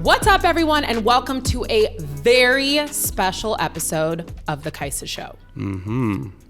What's up, everyone, and welcome to a very special episode of The Kaisa Show.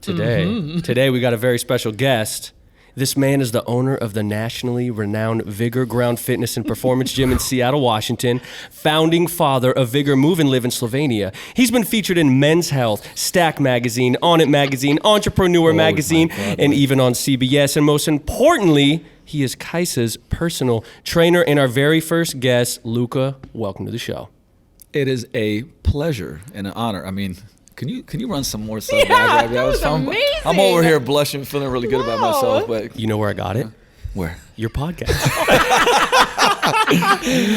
Today we got a very special guest. This man is the owner of the nationally renowned Vigor Ground Fitness and Performance Gym in Seattle, Washington, founding father of Vigor Move and Live in Slovenia. He's been featured in Men's Health, Stack Magazine, On It Magazine, Entrepreneur Magazine, and even on CBS. And most importantly, he is Kaisa's personal trainer. And our very first guest, Luka, welcome to the show. It is a pleasure and an honor. I mean, can you run some more stuff? Yeah, that was amazing. I'm over here blushing, feeling really good about myself. But You know where I got it? where? Your podcast.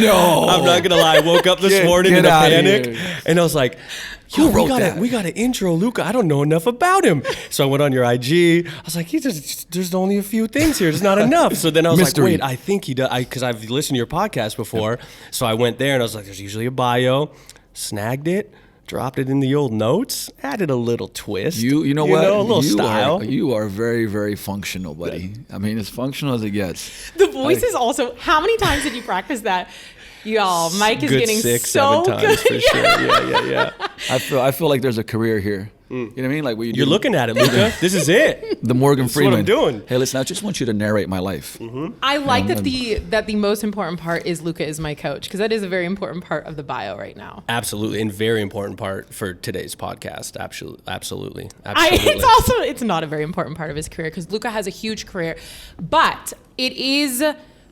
No, I'm not gonna lie. I woke up this morning in a panic, and I was like, Who wrote that? We got to intro Luka. I don't know enough about him. So I went on your IG. I was like, there's only a few things here. There's not enough. So then I was Mystery. like, wait, I think he does. Because I've listened to your podcast before. So I went there and I was like, there's usually a bio. Snagged it. Dropped it in the old notes. Added a little twist. You know what? A little style. You are very, very functional, buddy. I mean, as functional as it gets. The voice is also, how many times did you practice that? Y'all, Mike is Good getting 6-7 so times good. for sure. Yeah. I feel like there's a career here. You know what I mean? Like what You're looking at it, Luka. This is it. the Morgan That's what Freeman. I'm doing. Hey, listen, I just want you to narrate my life. I like that the most important part is Luka is my coach, because that is a very important part of the bio right now. Absolutely, and very important part for today's podcast. Absolutely. It's not a very important part of his career because Luka has a huge career, but it is,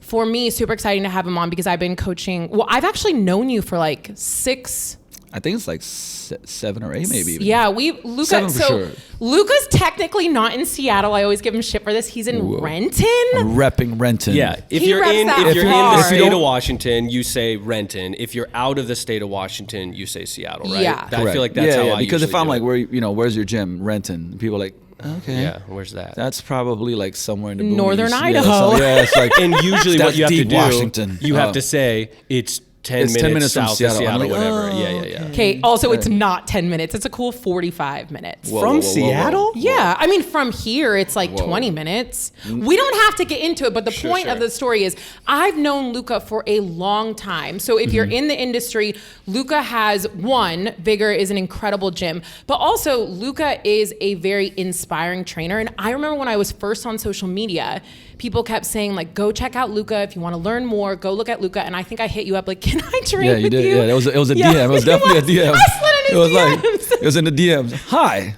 for me, super exciting to have him on because I've been coaching. Well, I've actually known you for like 6. I think it's like 7 or 8, maybe. Even. Yeah, Luka. 7 for sure. Luka's technically not in Seattle. I always give him shit for this. He's in Renton. I'm repping Renton. Yeah, if He you're reps in that the hard. state of Washington, you say Renton. If you're out of the state of Washington, you say Seattle, right? Yeah. I feel like that's how I because if usually I'm do like, it. where's your gym? Renton. People are like, okay. Yeah, where's that? That's probably like somewhere in the Northern boonies. Idaho. Yeah, it's like, And usually what That's you have to deep do, Washington. you have to say it's 10 minutes from south Seattle. of Seattle, I'm like, whatever. oh, Yeah. Okay. Also, it's not 10 minutes. It's a cool 45 minutes. Whoa, From whoa, whoa, whoa. Seattle? Yeah, I mean, from here, it's like Whoa. 20 minutes. We don't have to get into it, but the point of the story is I've known Luka for a long time. So if you're in the industry, Luka has, one, Vigor is an incredible gym, but also Luka is a very inspiring trainer. And I remember when I was first on social media, people kept saying, like, go check out Luka. If you want to learn more, go look at Luka. And I think I hit you up, like, can I train Yeah, with you did. you? Yeah, it was a Yeah, DM. It was definitely a DM. I slid in his it was DMs. like, it was in the DMs. Hi,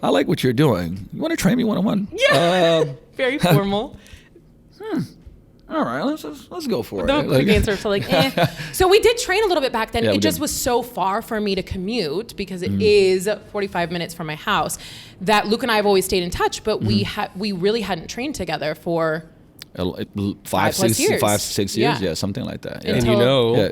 I like what you're doing. You want to train me one-on-one? Yeah. Very formal. All right, let's go for The it. quick answer to like, eh. So we did train a little bit back then. Yeah, It we just did. was so far for me to commute because it is 45 minutes from my house that Luke and I have always stayed in touch, but we really hadn't trained together for 5, 6 years. 5, 6 years. Yeah. Yeah, something like that. Yeah. And Until- Yeah.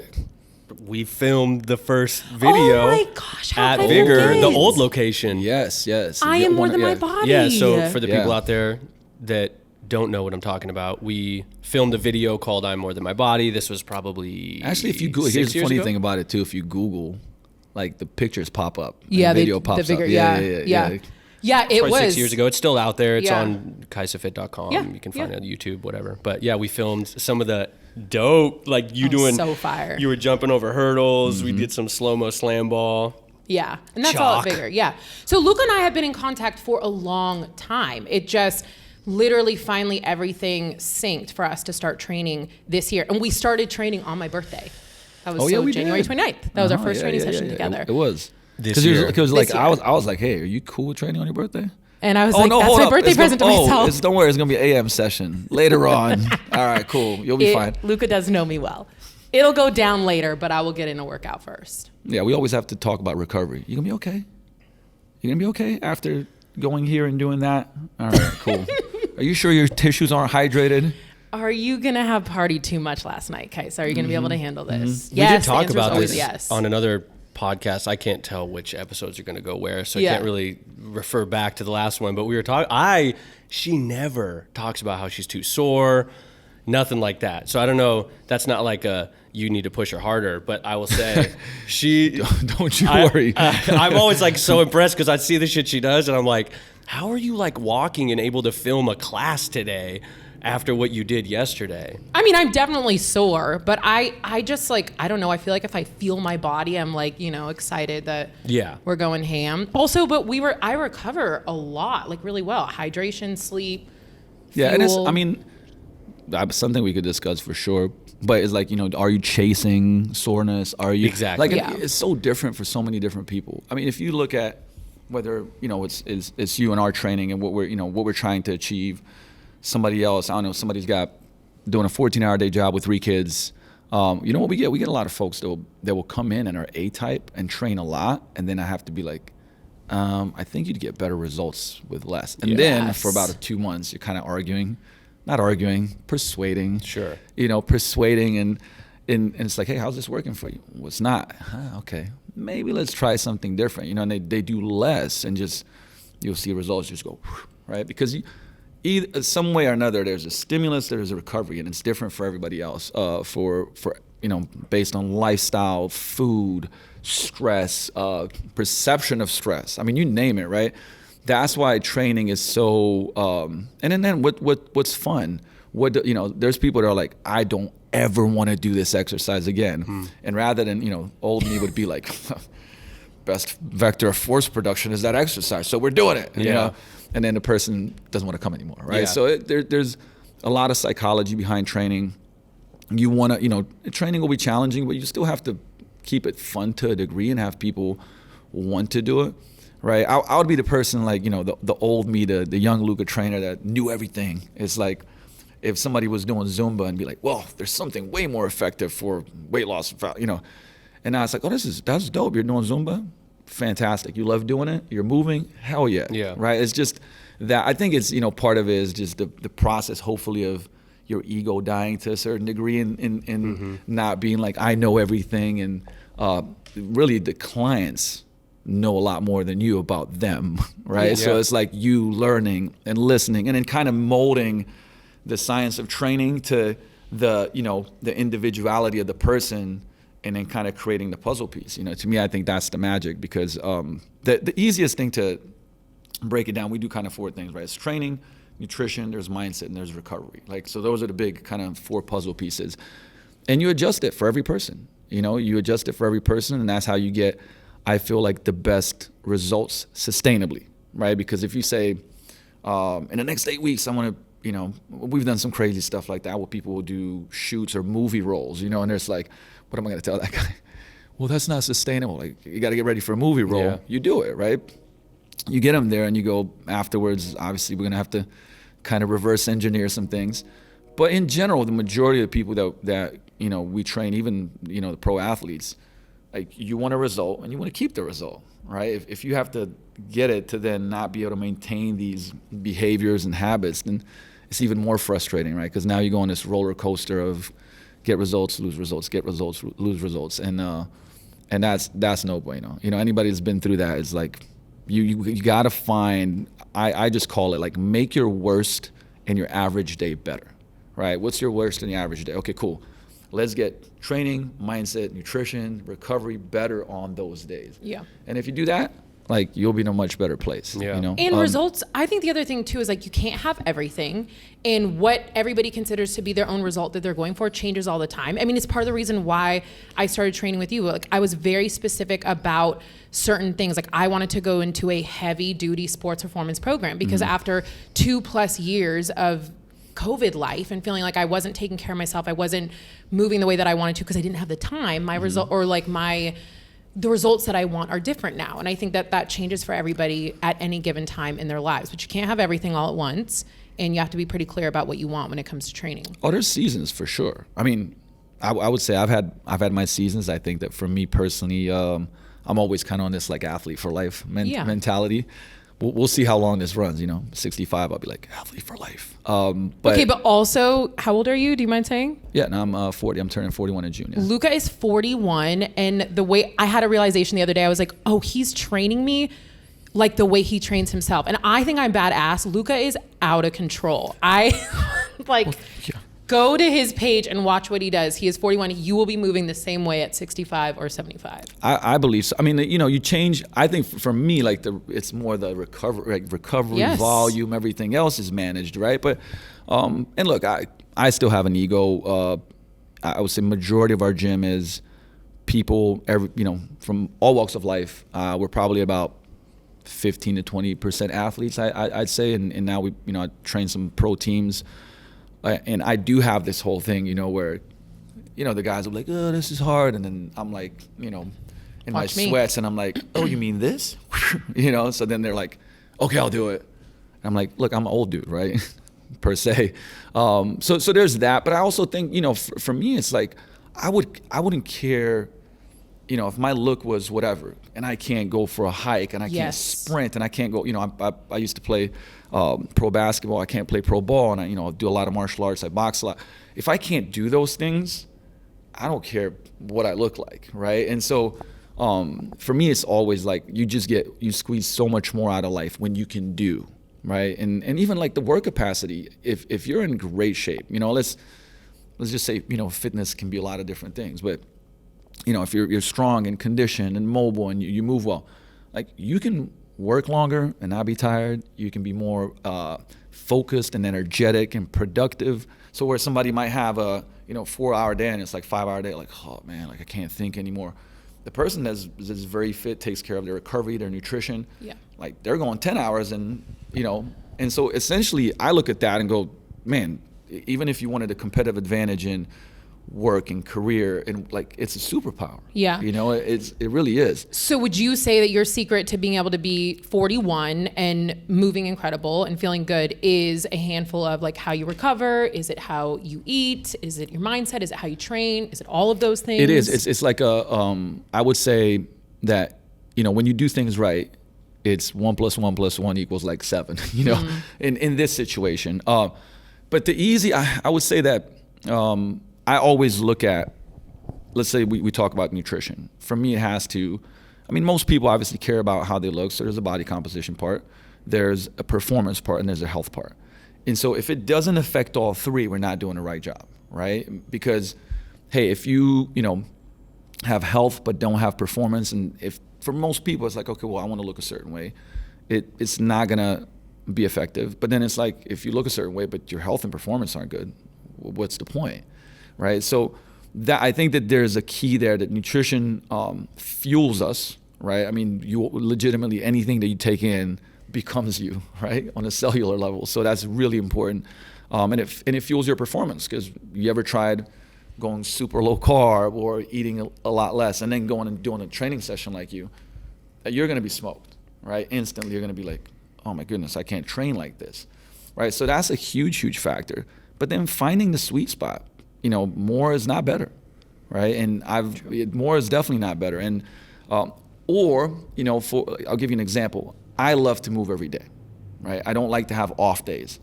we filmed the first video Oh my gosh, how at could I Vigor, forget? the old location. Yes. I am more than my body. Yeah, so for the Yeah. people out there that don't know what I'm talking about, we filmed a video called I'm More Than My Body. This was probably Actually, if you Google, 6 here's the years funny ago? thing about it too. If you Google, like the pictures pop up. and Yeah, the video the pops Vigor, up. yeah. Yeah, it Probably was 6 years ago. It's still out there. It's Yeah. on KaisaFit.com. Yeah, You can find yeah. it on YouTube, whatever. But yeah, we filmed some of the dope, like you doing. so fire. You were jumping over hurdles. We did some slow-mo slam ball. Yeah, and that's all at Chalk. Vigor. Yeah. So Luke and I have been in contact for a long time. It just literally finally everything synced for us to start training this year. And we started training on my birthday. That was we January did. 29th. That was our Uh-huh, first yeah, training yeah, session yeah. together. It was This year. because like This I year. was like, hey, are you cool with training on your birthday? And I was like, that's my birthday present to myself. Don't worry, it's gonna be an AM session later on. All right, cool. You'll be fine. Luca does know me well. It'll go down later, but I will get in a workout first. Yeah, we always have to talk about recovery. You gonna be okay? You gonna be okay after going here and doing that? All right, cool. Are you sure your tissues aren't hydrated? Are you going to have partied too much last night, Kais? Are you going to be able to handle this? We Yes, did the talk answer is about always this yes. on another podcast. I can't tell which episodes are going to go where, so Yeah. I can't really refer back to the last one. But we were talking. She never talks about how she's too sore, nothing like that. So I don't know. That's not like a you need to push her harder. But I will say, she. Don't you worry. I'm always like so impressed because I see the shit she does, and I'm like, how are you like walking and able to film a class today? after what you did yesterday. I mean, I'm definitely sore, but I just like, I don't know. I feel like if I feel my body, I'm like, excited that we're going ham. Also, but I recover a lot, like really well. Hydration, sleep, Yeah, fuel. and that's something we could discuss for sure. But it's like, are you chasing soreness? Are you exactly? Like, it's so different for so many different people. I mean, if you look at whether it's you and our training and what we're trying to achieve. Somebody else, I don't know, somebody's got doing a 14-hour day job with 3 kids. You know what we get? We get a lot of folks that will come in and are A-type and train a lot, and then I have to be like, I think you'd get better results with less. And then for about 2 months, you're kind of persuading. Sure. Persuading and it's like, hey, how's this working for you? Well, it's not. Okay, maybe let's try something different. And they do less and just you'll see results just go, right? Because either some way or another, there's a stimulus, there's a recovery, and it's different for everybody else. For based on lifestyle, food, stress, perception of stress. I mean, you name it, right? That's why training is so. And then what's fun? There's people that are like, I don't ever want to do this exercise again, and rather than old me would be like, best vector of force production is that exercise, so we're doing it. And then the person doesn't want to come anymore, right? So there's a lot of psychology behind training. You want to, training will be challenging, but you still have to keep it fun to a degree and have people want to do it, right? I would be the person like, the old me, the young Luka trainer that knew everything. It's like if somebody was doing Zumba and be like, well, there's something way more effective for weight loss, And now it's like, oh, that's dope. You're doing Zumba? Fantastic. You love doing it? You're moving? Hell yeah. Yeah. Right? It's just that I think it's, part of it is just the process, hopefully, of your ego dying to a certain degree and not being like, I know everything. And really the clients know a lot more than you about them, right? Yeah. So it's like you learning and listening and then kind of molding the science of training to the individuality of the person, and then kind of creating the puzzle piece. To me, I think that's the magic, because the easiest thing to break it down, we do kind of 4 things, right? It's training, nutrition, there's mindset, and there's recovery. So those are the big kind of 4 puzzle pieces. And you adjust it for every person. You adjust it for every person, and that's how you get, I feel like, the best results sustainably, right? Because if you say, in the next 8 weeks, I want to, we've done some crazy stuff like that where people will do shoots or movie roles, and there's like, what am I going to tell that guy? Well, that's not sustainable. Like, you got to get ready for a movie role. Yeah. You do it, right? You get them there and you go afterwards. Obviously, we're going to have to kind of reverse engineer some things. But in general, the majority of the people that we train, even, the pro athletes, like, you want a result and you want to keep the result, right? If you have to get it to then not be able to maintain these behaviors and habits, then it's even more frustrating, right? Because now you go on this roller coaster of get results, lose results, get results, lose results, and that's no bueno. Anybody that's been through that is like, you gotta find. I just call it like, make your worst and your average day better, right? What's your worst and your average day? Okay, cool. Let's get training, mindset, nutrition, recovery better on those days. Yeah. And if you do that, like, you'll be in a much better place. Yeah. And results, I think the other thing too is like, you can't have everything, and what everybody considers to be their own result that they're going for changes all the time. I mean, it's part of the reason why I started training with you. Like, I was very specific about certain things. Like, I wanted to go into a heavy duty sports performance program because after 2+ years of COVID life and feeling like I wasn't taking care of myself, I wasn't moving the way that I wanted to because I didn't have the time, my result, or like the results that I want are different now. And I think that changes for everybody at any given time in their lives. But you can't have everything all at once, and you have to be pretty clear about what you want when it comes to training. Oh, there's seasons for sure. I mean, I would say I've had my seasons. I think that for me personally, I'm always kind of on this like athlete for life mentality. We'll see how long this runs. 65, I'll be like, athlete for life. But also, how old are you? Do you mind saying? Yeah, no, I'm 40. I'm turning 41 in June. Yeah. Luka is 41, and the way I had a realization the other day, I was like, oh, he's training me like the way he trains himself. And I think I'm badass. Luka is out of control. Go to his page and watch what he does. He is 41. You will be moving the same way at 65 or 75. I believe so. I mean, you change. I think for me, like it's more the recovery, Yes. volume, everything else is managed, right? But and look, I still have an ego. I would say majority of our gym is people, from all walks of life. We're probably about 15 to 20% athletes, I'd say, and now I train some pro teams. And I do have this whole thing, where, the guys are like, oh, this is hard. And then I'm like, in my sweats, and I'm like, oh, you mean this? So then they're like, okay, I'll do it. And I'm like, look, I'm an old dude, right? Per se. So there's that. But I also think, for me, it's like, I wouldn't care, if my look was whatever, and I can't go for a hike, and I can't sprint, and I can't go, I used to play pro basketball, I can't play pro ball, and I do a lot of martial arts, I box a lot. If I can't do those things, I don't care what I look like, right? And so for me, it's always like you squeeze so much more out of life when you can do, right? And even like the work capacity, if you're in great shape, let's just say, fitness can be a lot of different things, but if you're strong and conditioned and mobile and you move well, like you can work longer and not be tired. You can be more focused and energetic and productive. So where somebody might have a 4-hour day and it's like 5-hour day, like, oh man, like I can't think anymore. The person that's very fit, takes care of their recovery, their nutrition. Yeah. Like they're going 10 hours and and so essentially I look at that and go, man, even if you wanted a competitive advantage in work and career, and like it's a superpower. Yeah. It really is. So would you say that your secret to being able to be 41 and moving incredible and feeling good is a handful of like how you recover? Is it how you eat? Is it your mindset? Is it how you train? Is it all of those things? It is. It's like I would say that, when you do things right, it's 1 + 1 + 1 = like 7, in this situation. But I would say that, I always look at, let's say we talk about nutrition. For me, it has to, most people obviously care about how they look. So there's a body composition part, there's a performance part, and there's a health part. And so if it doesn't affect all three, we're not doing the right job, right? Because, hey, if you, have health but don't have performance, and if for most people it's like, okay, well, I want to look a certain way, it's not gonna be effective. But then it's like, if you look a certain way but your health and performance aren't good, what's the point? Right, so that I think that there's a key there, that nutrition fuels us, right? You legitimately, anything that you take in becomes you, right, on a cellular level. So that's really important, and it fuels your performance. Because you ever tried going super low carb or eating a lot less, and then going and doing a training session like you're going to be smoked, right? Instantly, you're going to be like, oh my goodness, I can't train like this, right? So that's a huge factor. But then finding the sweet spot. More is not better, right? And more is definitely not better. And I'll give you an example. I love to move every day, right? I don't like to have off days.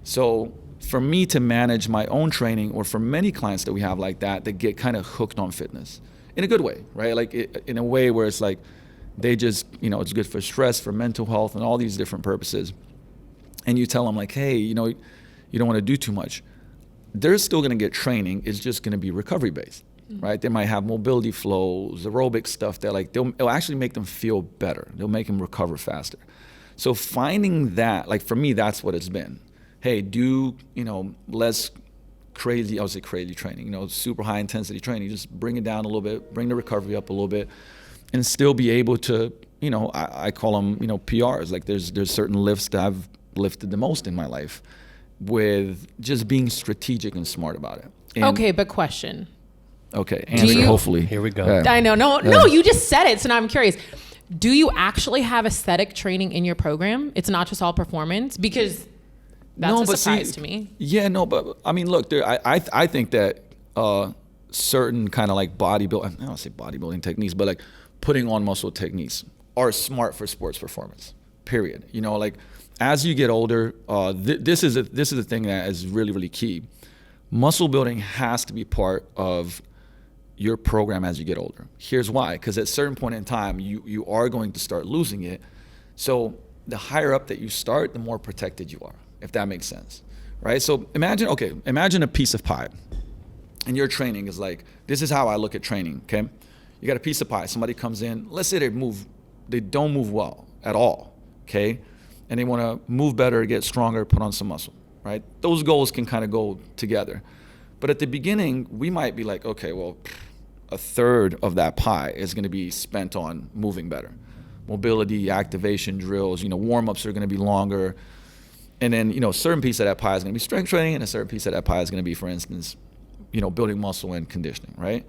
So for me to manage my own training, or for many clients that we have like that get kind of hooked on fitness in a good way, right? Like in a way where it's like they just, it's good for stress, for mental health, and all these different purposes. And you tell them like, hey, you don't want to do too much. They're still going to get training. It's just going to be recovery based, right? They might have mobility flows, aerobic stuff that it'll actually make them feel better. They'll make them recover faster. So finding that, like for me, that's what it's been. Hey, do, less crazy, I would say crazy training, super high intensity training. Just bring it down a little bit, bring the recovery up a little bit, and still be able to, I call them, PRs. Like there's certain lifts that I've lifted the most in my life, with just being strategic and smart about it. And okay, but question. Okay, answer hopefully. Here we go. Yeah. I know. No, you just said it, so now I'm curious. Do you actually have aesthetic training in your program? It's not just all performance? Because that's a surprise to me. Yeah, no, but look, I think that certain kind of like bodybuilding, I don't say bodybuilding techniques, but like putting on muscle techniques are smart for sports performance, period. Like, as you get older, this is a thing that is really, really key. Muscle building has to be part of your program as you get older. Here's why. Because at a certain point in time, you are going to start losing it. So the higher up that you start, the more protected you are, if that makes sense, right? So imagine a piece of pie. And your training is like, this is how I look at training, okay? You got a piece of pie. Somebody comes in, let's say they don't move well at all, okay? And they want to move better, get stronger, put on some muscle, right? Those goals can kind of go together. But at the beginning, we might be like, okay, well, a third of that pie is going to be spent on moving better. Mobility, activation drills, warm-ups are going to be longer. And then, a certain piece of that pie is going to be strength training, and a certain piece of that pie is going to be, for instance, building muscle and conditioning, right?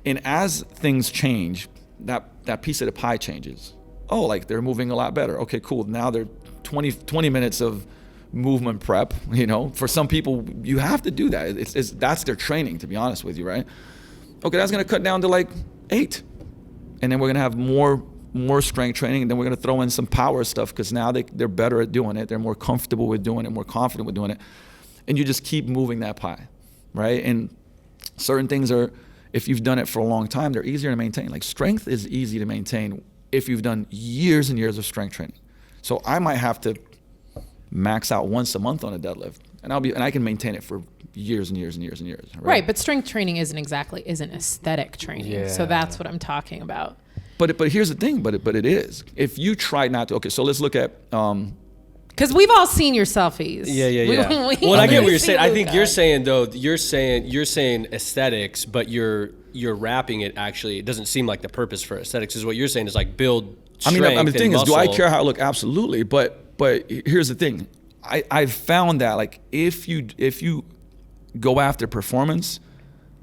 And as things change, that piece of the pie changes. Oh, like they're moving a lot better. Okay, cool. Now they're 20 minutes of movement prep. For some people, you have to do that. That's their training, to be honest with you, right? Okay, that's going to cut down to like 8. And then we're going to have more strength training, and then we're going to throw in some power stuff because now they're better at doing it. They're more comfortable with doing it, more confident with doing it. And you just keep moving that pie, right? And certain things are, if you've done it for a long time, they're easier to maintain. Like strength is easy to maintain if you've done years and years of strength training. So I might have to max out once a month on a deadlift, and I can maintain it for years and years and years and years. Right, but strength training isn't aesthetic training. Yeah. So that's what I'm talking about. But here's the thing. But it is. If you try not to. Okay, so let's look at. Because we've all seen your selfies. Yeah. Well, I get what you're saying. I think you're saying though. You're saying aesthetics, but you're wrapping it. Actually, it doesn't seem like the purpose for aesthetics is what you're saying is like build strength. I mean, the thing is, do I care how I look? Absolutely. But here's the thing. I've found that like if you go after performance,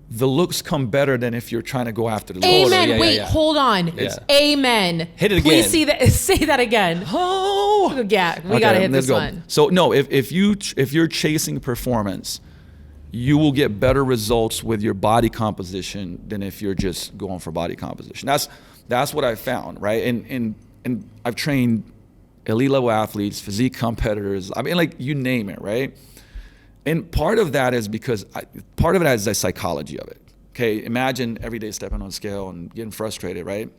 the looks come better than if you're trying to go after the looks. Amen. Wait, hold on. Yeah. Amen. Hit it again. Please say that again. Oh. Yeah, we got to hit this one. So no, if you're chasing performance, you will get better results with your body composition than if you're just going for body composition. That's what I found, right? And I've trained elite level athletes, physique competitors. I mean, like you name it, right? And part of that is because part of it is the psychology of it. Okay, imagine every day stepping on a scale and getting frustrated, right?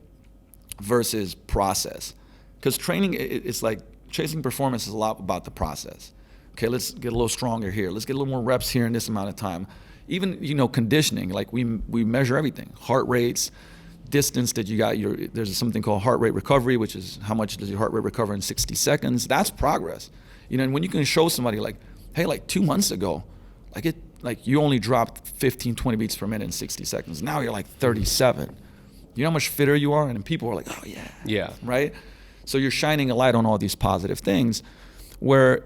Versus process. Because training, it's like chasing performance is a lot about the process. Okay, let's get a little stronger here. Let's get a little more reps here in this amount of time. Even, conditioning, like we measure everything. Heart rates, distance that you got. There's something called heart rate recovery, which is how much does your heart rate recover in 60 seconds. That's progress. And when you can show somebody like, hey, like 2 months ago, like you only dropped 15, 20 beats per minute in 60 seconds. Now you're like 37. You know how much fitter you are? And people are like, oh yeah. Yeah. Right? So you're shining a light on all these positive things where,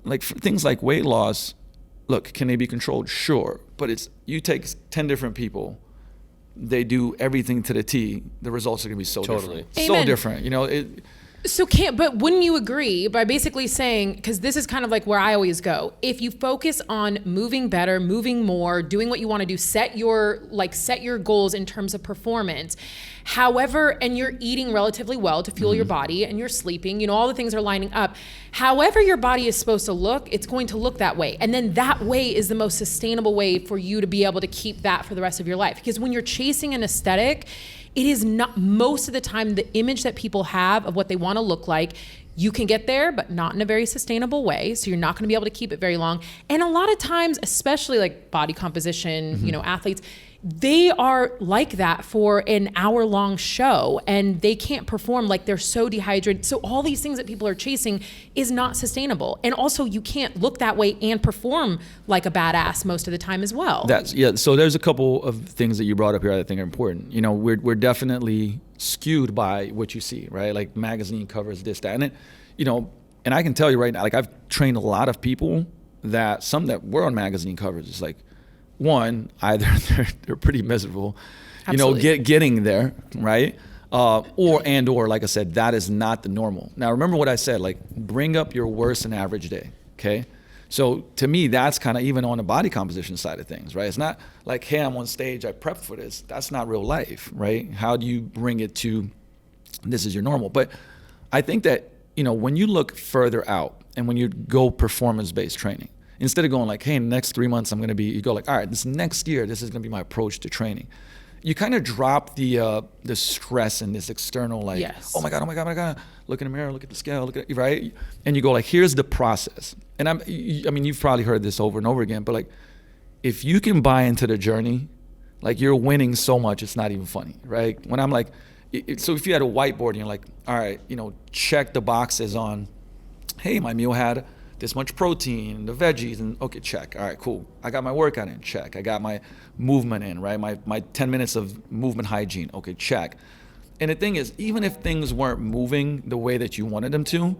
like for things like weight loss, look, can they be controlled? Sure. But you take 10 different people, they do everything to the T, the results are going to be so different. Amen. So different. But wouldn't you agree by basically saying, because this is kind of like where I always go, if you focus on moving better, moving more, doing what you want to do, set your goals in terms of performance, however, and you're eating relatively well to fuel your body and you're sleeping, all the things are lining up. However your body is supposed to look, it's going to look that way. And then that way is the most sustainable way for you to be able to keep that for the rest of your life. Because when you're chasing an aesthetic, it is not most of the time the image that people have of what they want to look like. You can get there, but not in a very sustainable way. So you're not going to be able to keep it very long. And a lot of times, especially like body composition, athletes, they are like that for an hour-long show and they can't perform, like they're so dehydrated. So all these things that people are chasing is not sustainable. And also you can't look that way and perform like a badass most of the time as well. So there's a couple of things that you brought up here that I think are important. We're definitely skewed by what you see, right? Like magazine covers, this, that, and it, and I can tell you right now, like I've trained a lot of people some that were on magazine covers. It's like, one, either they're pretty miserable, getting there, right? Or like I said, that is not the normal. Now, remember what I said, like bring up your worst and average day, okay? So to me, that's kind of even on the body composition side of things, right? It's not like, hey, I'm on stage, I prepped for this. That's not real life, right? How do you bring it to this is your normal? But I think that, when you look further out and when you go performance-based training, instead of going like, hey, in the next 3 months, you go like, all right, this next year, this is going to be my approach to training. you kind of drop the stress and this external, like, Yes. oh my God, look in the mirror, look at the scale, look at it, right? And you go like, here's the process. And I mean, you've probably heard this over and over again, but like, if you can buy into the journey, like you're winning so much, it's not even funny, right? When I'm like, so if you had a whiteboard and you're like, all right, check the boxes on, hey, my meal had this much protein, the veggies, and okay, check. All right, cool. I got my workout in, check. I got my movement in, right? My 10 minutes of movement hygiene, okay, check. And the thing is, even if things weren't moving the way that you wanted them to,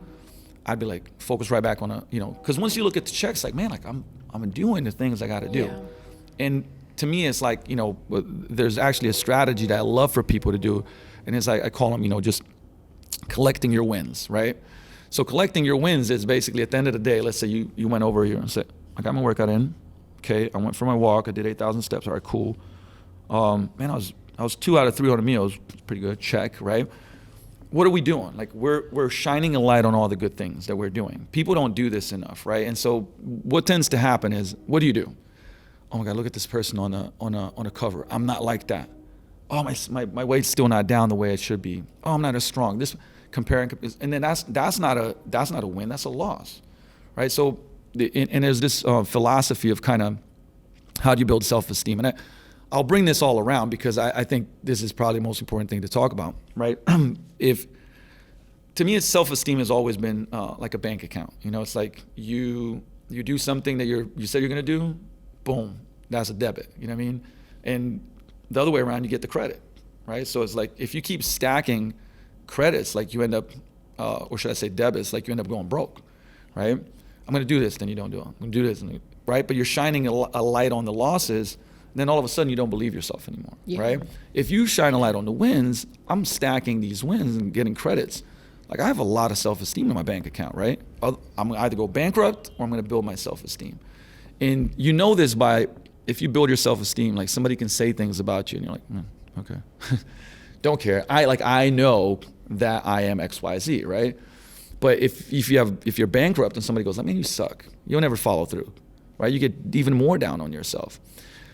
I'd be like, focus right back on because once you look at the checks, like, man, like I'm doing the things I got to do. Yeah. And to me, it's like, there's actually a strategy that I love for people to do. And it's like, I call them, just collecting your wins, right? So collecting your wins is basically at the end of the day, let's say you went over here and said, I got my workout in. Okay, I went for my walk. I did 8,000 steps. All right, cool. Man, I was 2 out of 300 meals. Pretty good. Check, right? What are we doing? Like we're shining a light on all the good things that we're doing. People don't do this enough, right? And so what tends to happen is, what do? Oh my God, look at this person on a cover. I'm not like that. Oh, my weight's still not down the way it should be. Oh, I'm not as strong. This comparing, and then that's not a win. That's a loss, right? So, and there's this philosophy of kind of how do you build self-esteem, and I'll bring this all around because I think this is probably the most important thing to talk about, right? To me, it's self-esteem has always been like a bank account. It's like you do something that you said you're gonna do, boom, that's a debit. You know what I mean? And the other way around, you get the credit, right? So it's like if you keep stacking credits, like you end up, or should I say debits, like you end up going broke, right? I'm gonna do this, then you don't do it. I'm gonna do this, right? But you're shining a light on the losses, then all of a sudden you don't believe yourself anymore, right? If you shine a light on the wins, I'm stacking these wins and getting credits. Like I have a lot of self-esteem in my bank account, right? I'm gonna either go bankrupt or I'm gonna build my self-esteem. And you know this by, if you build your self-esteem, like somebody can say things about you and you're like, okay, don't care. I know that I am X, Y, Z, right? But if you're bankrupt and somebody goes, I mean, you suck. You'll never follow through, right? You get even more down on yourself.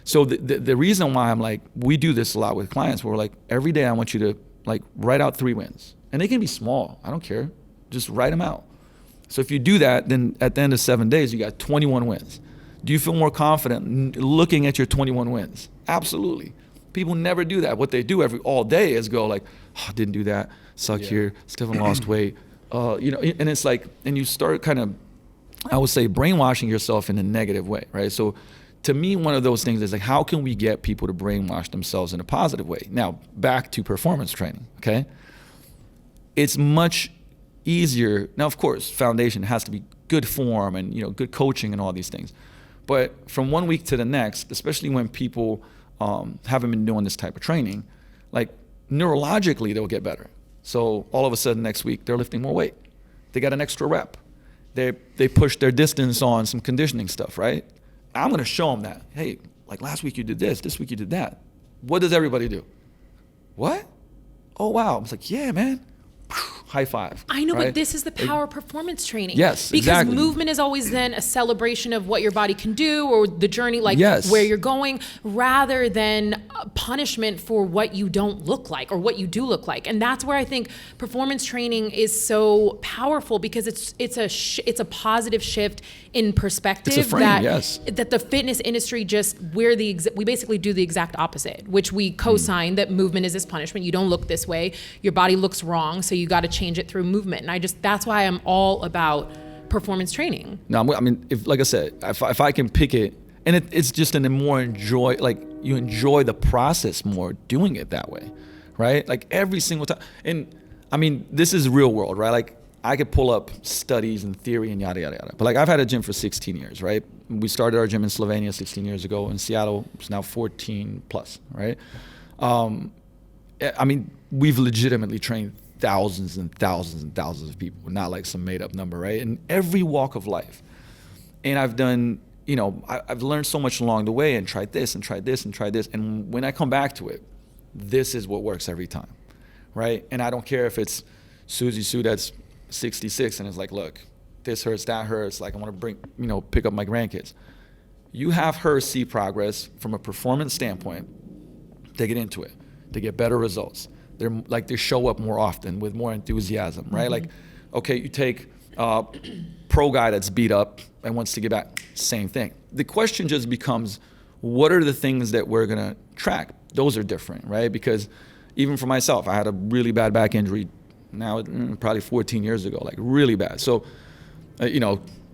So the reason why I'm like, we do this a lot with clients where we're like, every day I want you to like write out 3 wins. And they can be small, I don't care. Just write them out. So if you do that, then at the end of 7 days, you got 21 wins. Do you feel more confident looking at your 21 wins? Absolutely. People never do that. What they do all day is go like, oh, I didn't do that, suck here, still haven't lost weight. And it's like, and you start kind of, I would say, brainwashing yourself in a negative way, right? So to me, one of those things is like, how can we get people to brainwash themselves in a positive way? Now, back to performance training, okay? It's much easier. Now, of course, foundation has to be good form and, good coaching and all these things. But from 1 week to the next, especially when people haven't been doing this type of training, like neurologically, they'll get better. So all of a sudden next week, they're lifting more weight. They got an extra rep. They push their distance on some conditioning stuff, right? I'm going to show them that. Hey, like last week you did this week you did that. What does everybody do? What? Oh, wow. I was like, yeah, man. High five. I know, right? but this is the power of performance training. Yes, because exactly. Movement is always then a celebration of what your body can do or the journey, like Yes. where you're going, rather than a punishment for what you don't look like or what you do look like. And that's where I think performance training is so powerful, because it's a positive shift in perspective. It's a frame, yes. That the fitness industry we basically do the exact opposite, which we co-sign that movement is this punishment. You don't look this way. Your body looks wrong, so you got to change it through movement. And that's why I'm all about performance training. No, I mean, like I said, if I can pick it, and it's just you enjoy the process more doing it that way, right? Like every single time. And I mean, this is real world, right? Like I could pull up studies and theory and yada, yada, yada. But like I've had a gym for 16 years, right? We started our gym in Slovenia 16 years ago. In Seattle, it's now 14 plus, right? I mean, we've legitimately trained thousands and thousands and thousands of people, not like some made up number, right? In every walk of life. And I've done, I've learned so much along the way and tried this and tried this and tried this. And when I come back to it, this is what works every time, right? And I don't care if it's Susie Sue that's 66 and it's like, look, this hurts, that hurts. Like I want to pick up my grandkids. You have her see progress from a performance standpoint. they get into it. They get better results. They show up more often with more enthusiasm, right? Like, okay, you take a pro guy that's beat up and wants to get back, same thing. The question just becomes, what are the things that we're gonna track? Those are different, right? Because even for myself, I had a really bad back injury now, probably 14 years ago, like really bad. So,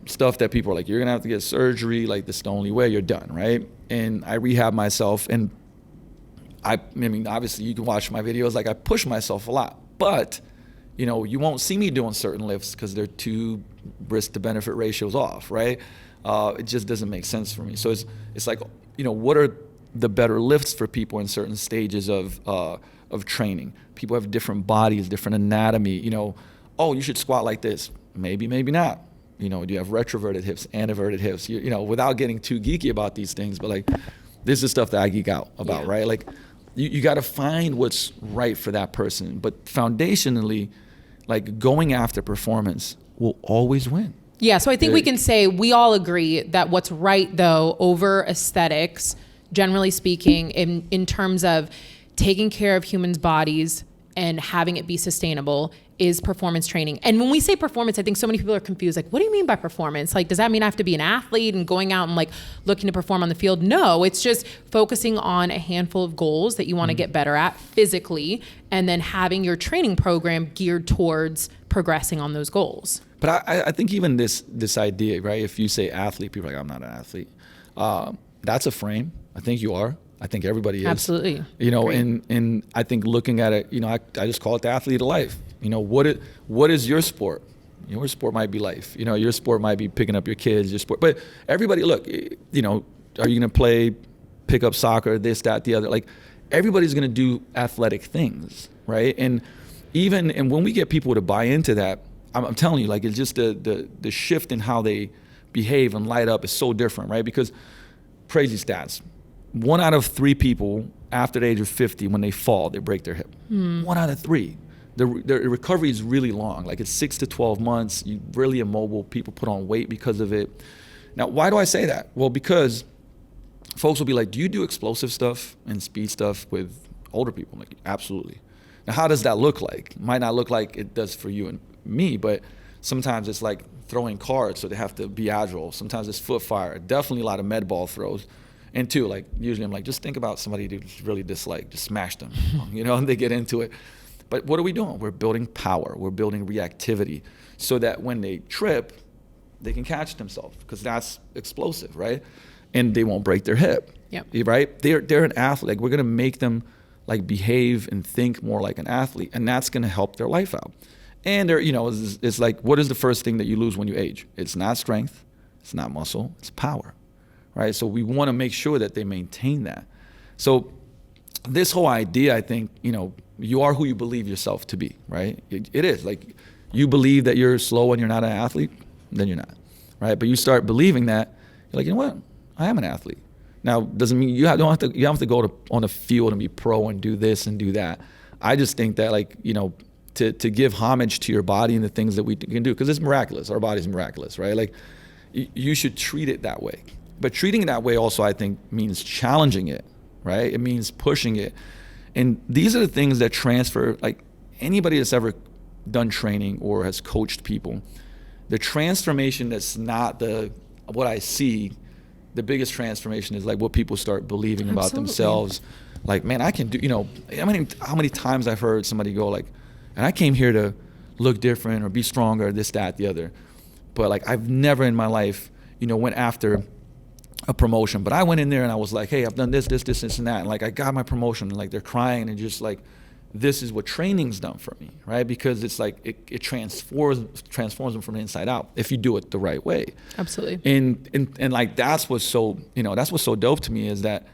stuff that people are like, you're gonna have to get surgery, like this is the only way, you're done, right? And I rehab myself, and I mean, obviously you can watch my videos, like I push myself a lot, but you won't see me doing certain lifts because they're too risk to benefit ratios off, right? It just doesn't make sense for me. So it's like, what are the better lifts for people in certain stages of training? People have different bodies, different anatomy. Oh, you should squat like this. Maybe not. Do you have retroverted hips, anteverted hips? Without getting too geeky about these things, but like, this is stuff that I geek out about, right? Like, you got to find what's right for that person. But foundationally, like, going after performance will always win. Yeah, so I think we can say we all agree that what's right, though, over aesthetics, generally speaking, in terms of taking care of humans' bodies and having it be sustainable, is performance training. And when we say performance, I think so many people are confused. Like, what do you mean by performance? Like, does that mean I have to be an athlete and going out and like looking to perform on the field? No, it's just focusing on a handful of goals that you want to get better at physically, and then having your training program geared towards progressing on those goals. But I think even this idea, right? If you say athlete, people are like, I'm not an athlete. That's a frame. I think you are. I think everybody is. Absolutely. And I think looking at it, I just call it the athlete of life. What is your sport? Your sport might be life. Your sport might be picking up your kids, your sport. But everybody, look, are you going to pick up soccer, this, that, the other? Like, everybody's going to do athletic things, right? And when we get people to buy into that, I'm telling you, like, it's just the shift in how they behave and light up is so different, right? Because crazy stats. 1 out of 3 people after the age of 50, when they fall, they break their hip. 1 out of 3. The recovery is really long. Like, it's 6 to 12 months. You're really immobile. People put on weight because of it. Now, why do I say that? Well, because folks will be like, do you do explosive stuff and speed stuff with older people? I'm like, absolutely. Now, how does that look like? It might not look like it does for you and me, but sometimes it's like throwing cards, so they have to be agile. Sometimes it's foot fire. Definitely a lot of med ball throws. And two, like, usually I'm like, just think about somebody you really dislike, just smash them, and they get into it. But what are we doing? We're building power. We're building reactivity so that when they trip, they can catch themselves, because that's explosive, right? And they won't break their hip, right? They're an athlete. Like, we're going to make them like behave and think more like an athlete, and that's going to help their life out. And they're, it's like, what is the first thing that you lose when you age? It's not strength, it's not muscle, it's power, right? So we want to make sure that they maintain that. So this whole idea, I think, you are who you believe yourself to be, right? It is like, you believe that you're slow and you're not an athlete, then you're not, right? But you start believing that, you're like, you know what? I am an athlete. Now, doesn't mean you have to go on the field and be pro and do this and do that. I just think that, like, to give homage to your body and the things that we can do, because it's miraculous. Our body's miraculous, right? Like, you should treat it that way. But treating it that way also, I think, means challenging it, right? It means pushing it. And these are the things that transfer, like, anybody that's ever done training or has coached people, the transformation that's not what I see, the biggest transformation is like what people start believing about themselves. Like, man, I can do, how many times I've heard somebody go like, and I came here to look different or be stronger, this, that, the other. But like, I've never in my life, went after a promotion. But I went in there and I was like, hey, I've done this, and that. And like, I got my promotion, and like, they're crying and just like, this is what training's done for me, right? Because it's like, it transforms them from the inside out if you do it the right way. Absolutely. And like, that's what's so dope to me is that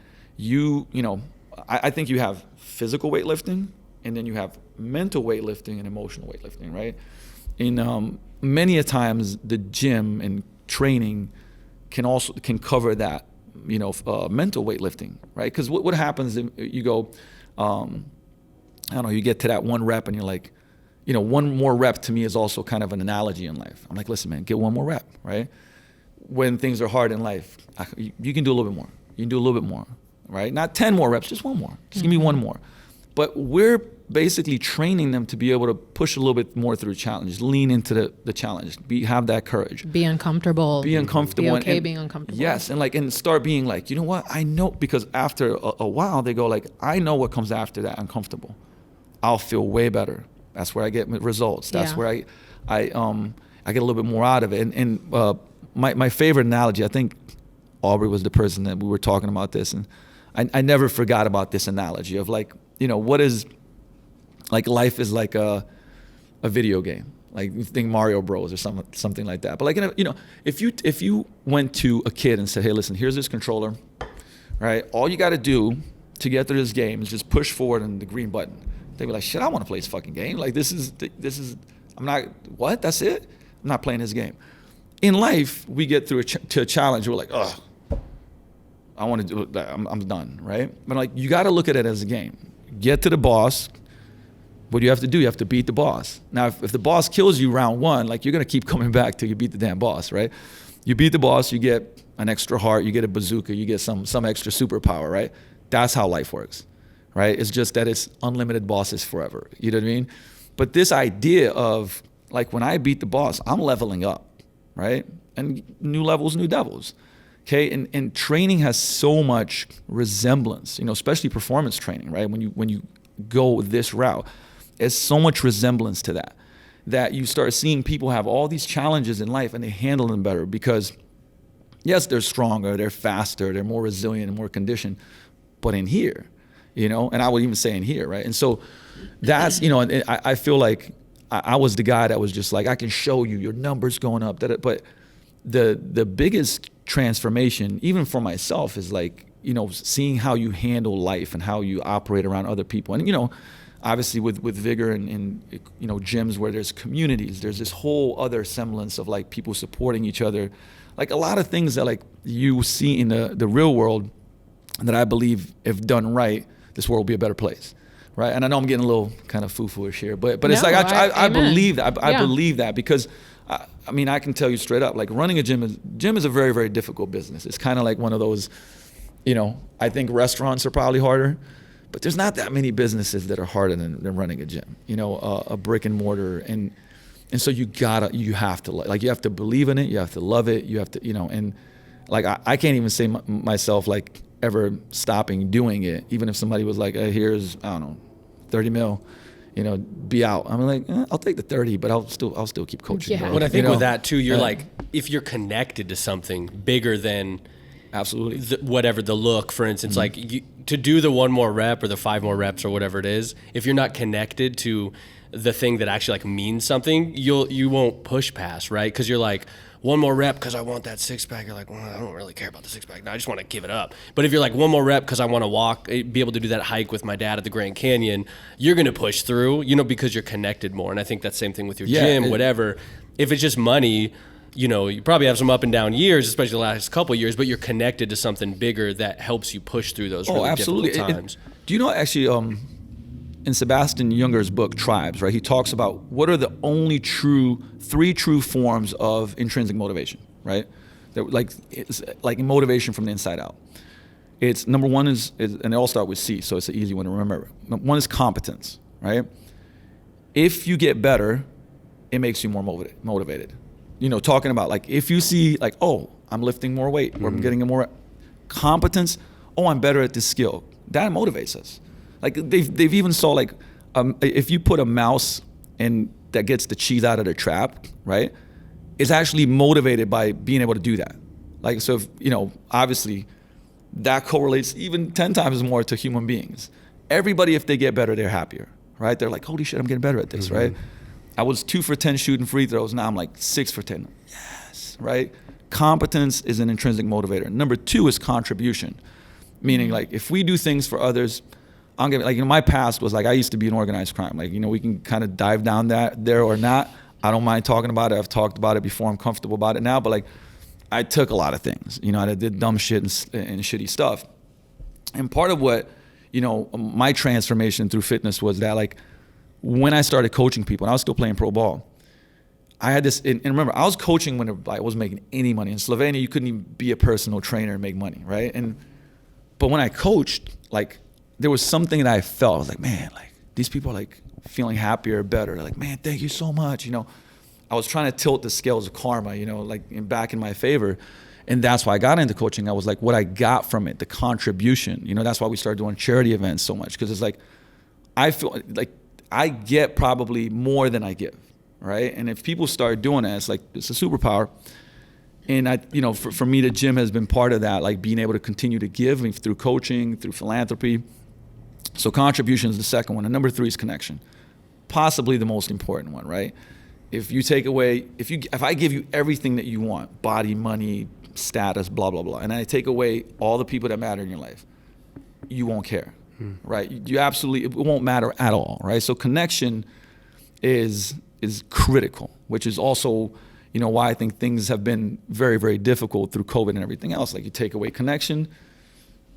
I think you have physical weightlifting, and then you have mental weightlifting and emotional weightlifting, right? And many a times the gym and training can cover that, mental weightlifting, right? Because what happens if you go, I don't know, you get to that one rep and you're like, one more rep to me is also kind of an analogy in life. I'm like, listen, man, get one more rep, right? When things are hard in life, you can do a little bit more. You can do a little bit more. right? Not 10 more reps, just one more. Just give me one more. But we're basically training them to be able to push a little bit more through challenges, lean into the challenge, have that courage. Be uncomfortable. Be uncomfortable. Be okay being uncomfortable. Yes, and start being like, you know what, I know, because after a while they go like, I know what comes after that uncomfortable. I'll feel way better. That's where I get results. That's where I get a little bit more out of it. And my favorite analogy, I think Aubrey was the person that we were talking about this, and I never forgot about this analogy of like, you know, what is, like, life is like a video game. Like, you think Mario Bros or something like that. But like, you know, if you went to a kid and said, hey, listen, here's this controller, right? All you got to do to get through this game is just push forward on the green button. They'd be like, shit, I want to play this fucking game. Like, this is, I'm not, what? That's it? I'm not playing this game. In life, we get through to a challenge. We're like, ugh, I want to do it. I'm done, right? But like, you got to look at it as a game. Get to the boss. What do you have to do? You have to beat the boss. Now, if the boss kills you round one, like, you're going to keep coming back till you beat the damn boss, right? You beat the boss, you get an extra heart, you get a bazooka, you get some extra superpower, right? That's how life works, right? It's just that it's unlimited bosses forever. You know what I mean? But this idea of, like, when I beat the boss, I'm leveling up, right? And new levels, new devils. Okay, and training has so much resemblance, you know, especially performance training, right? When you go this route, there's so much resemblance to that you start seeing people have all these challenges in life and they handle them better because, yes, they're stronger, they're faster, they're more resilient and more conditioned, but in here, you know, and I would even say in here, right? And so that's, you know, I feel like I was the guy that was just like, I can show you your numbers going up, but the biggest transformation, even for myself, is like, you know, seeing how you handle life and how you operate around other people. And, you know, obviously with Vigor and you know, gyms where there's communities, there's this whole other semblance of like people supporting each other. Like a lot of things that like you see in the real world that I believe, if done right, this world will be a better place. Right. And I know I'm getting a little kind of foo-foo-ish here, but it's like, I believe that. I believe that because I mean, I can tell you straight up, like, running a gym is a very, very difficult business. It's kind of like one of those, you know, I think restaurants are probably harder, but there's not that many businesses that are harder than running a gym, you know, a brick and mortar. And so you have to believe in it. You have to love it. You have to, you know, and like, I can't even say myself like ever stopping doing it. Even if somebody was like, here's, I don't know, 30 mil. You know, be out. I'm like, I'll take the 30, but I'll still keep coaching. Yeah. But I think with that too, you're like, if you're connected to something bigger than absolutely whatever the look, for instance, like to do the 1 more rep or the 5 more reps or whatever it is, if you're not connected to the thing that actually like means something, you won't push past, right? Because you're like, 1 more rep because I want that 6-pack. You're like, well, I don't really care about the 6-pack. No, I just want to give it up. But if you're like 1 more rep because I want to walk, be able to do that hike with my dad at the Grand Canyon, you're going to push through, you know, because you're connected more. And I think that's the same thing with your gym, whatever. If it's just money, you know, you probably have some up and down years, especially the last couple of years, but you're connected to something bigger that helps you push through those really difficult times. Do you know, actually, in Sebastian Junger's book, Tribes, right, he talks about what are the only 3 true forms of intrinsic motivation, right? It's like motivation from the inside out. It's number 1 is, and they all start with C, so it's an easy one to remember. 1 is competence, right? If you get better, it makes you more motivated. You know, talking about like, if you see like, oh, I'm lifting more weight, or I'm getting a more competence, oh, I'm better at this skill. That motivates us. Like they've even saw like, if you put a mouse and that gets the cheese out of the trap, right? It's actually motivated by being able to do that. Like, so if, you know, obviously that correlates even 10 times more to human beings. Everybody, if they get better, they're happier, right? They're like, holy shit, I'm getting better at this, right? I was 2 for 10 shooting free throws. Now I'm like 6 for 10. Yes, right? Competence is an intrinsic motivator. Number 2 is contribution, meaning like if we do things for others, I'm gonna, like, you know, my past was like, I used to be in organized crime. Like, you know, we can kind of dive down there or not. I don't mind talking about it. I've talked about it before. I'm comfortable about it now. But like, I took a lot of things. You know, I did dumb shit and shitty stuff. And part of what, you know, my transformation through fitness was that, like, when I started coaching people, and I was still playing pro ball, I had this, and remember, I was coaching when I wasn't making any money. In Slovenia, you couldn't even be a personal trainer and make money, right? And But when I coached, like there was something that I felt. I was like, man, like these people are like feeling happier, better. They're like, man, thank you so much. You know, I was trying to tilt the scales of karma, you know, like back in my favor. And that's why I got into coaching. I was like, what I got from it, the contribution, you know, that's why we started doing charity events so much. Because it's like, I feel like I get probably more than I give, right? And if people start doing that, it's like, it's a superpower. And I, you know, for me, the gym has been part of that, like being able to continue to give through coaching, through philanthropy. So contribution is the second one. And number 3 is connection. Possibly the most important one, right? If you take away, if I give you everything that you want, body, money, status, blah, blah, blah, and I take away all the people that matter in your life, you won't care, right? You absolutely, it won't matter at all, right? So connection is critical, which is also, you know, why I think things have been very, very difficult through COVID and everything else. Like you take away connection,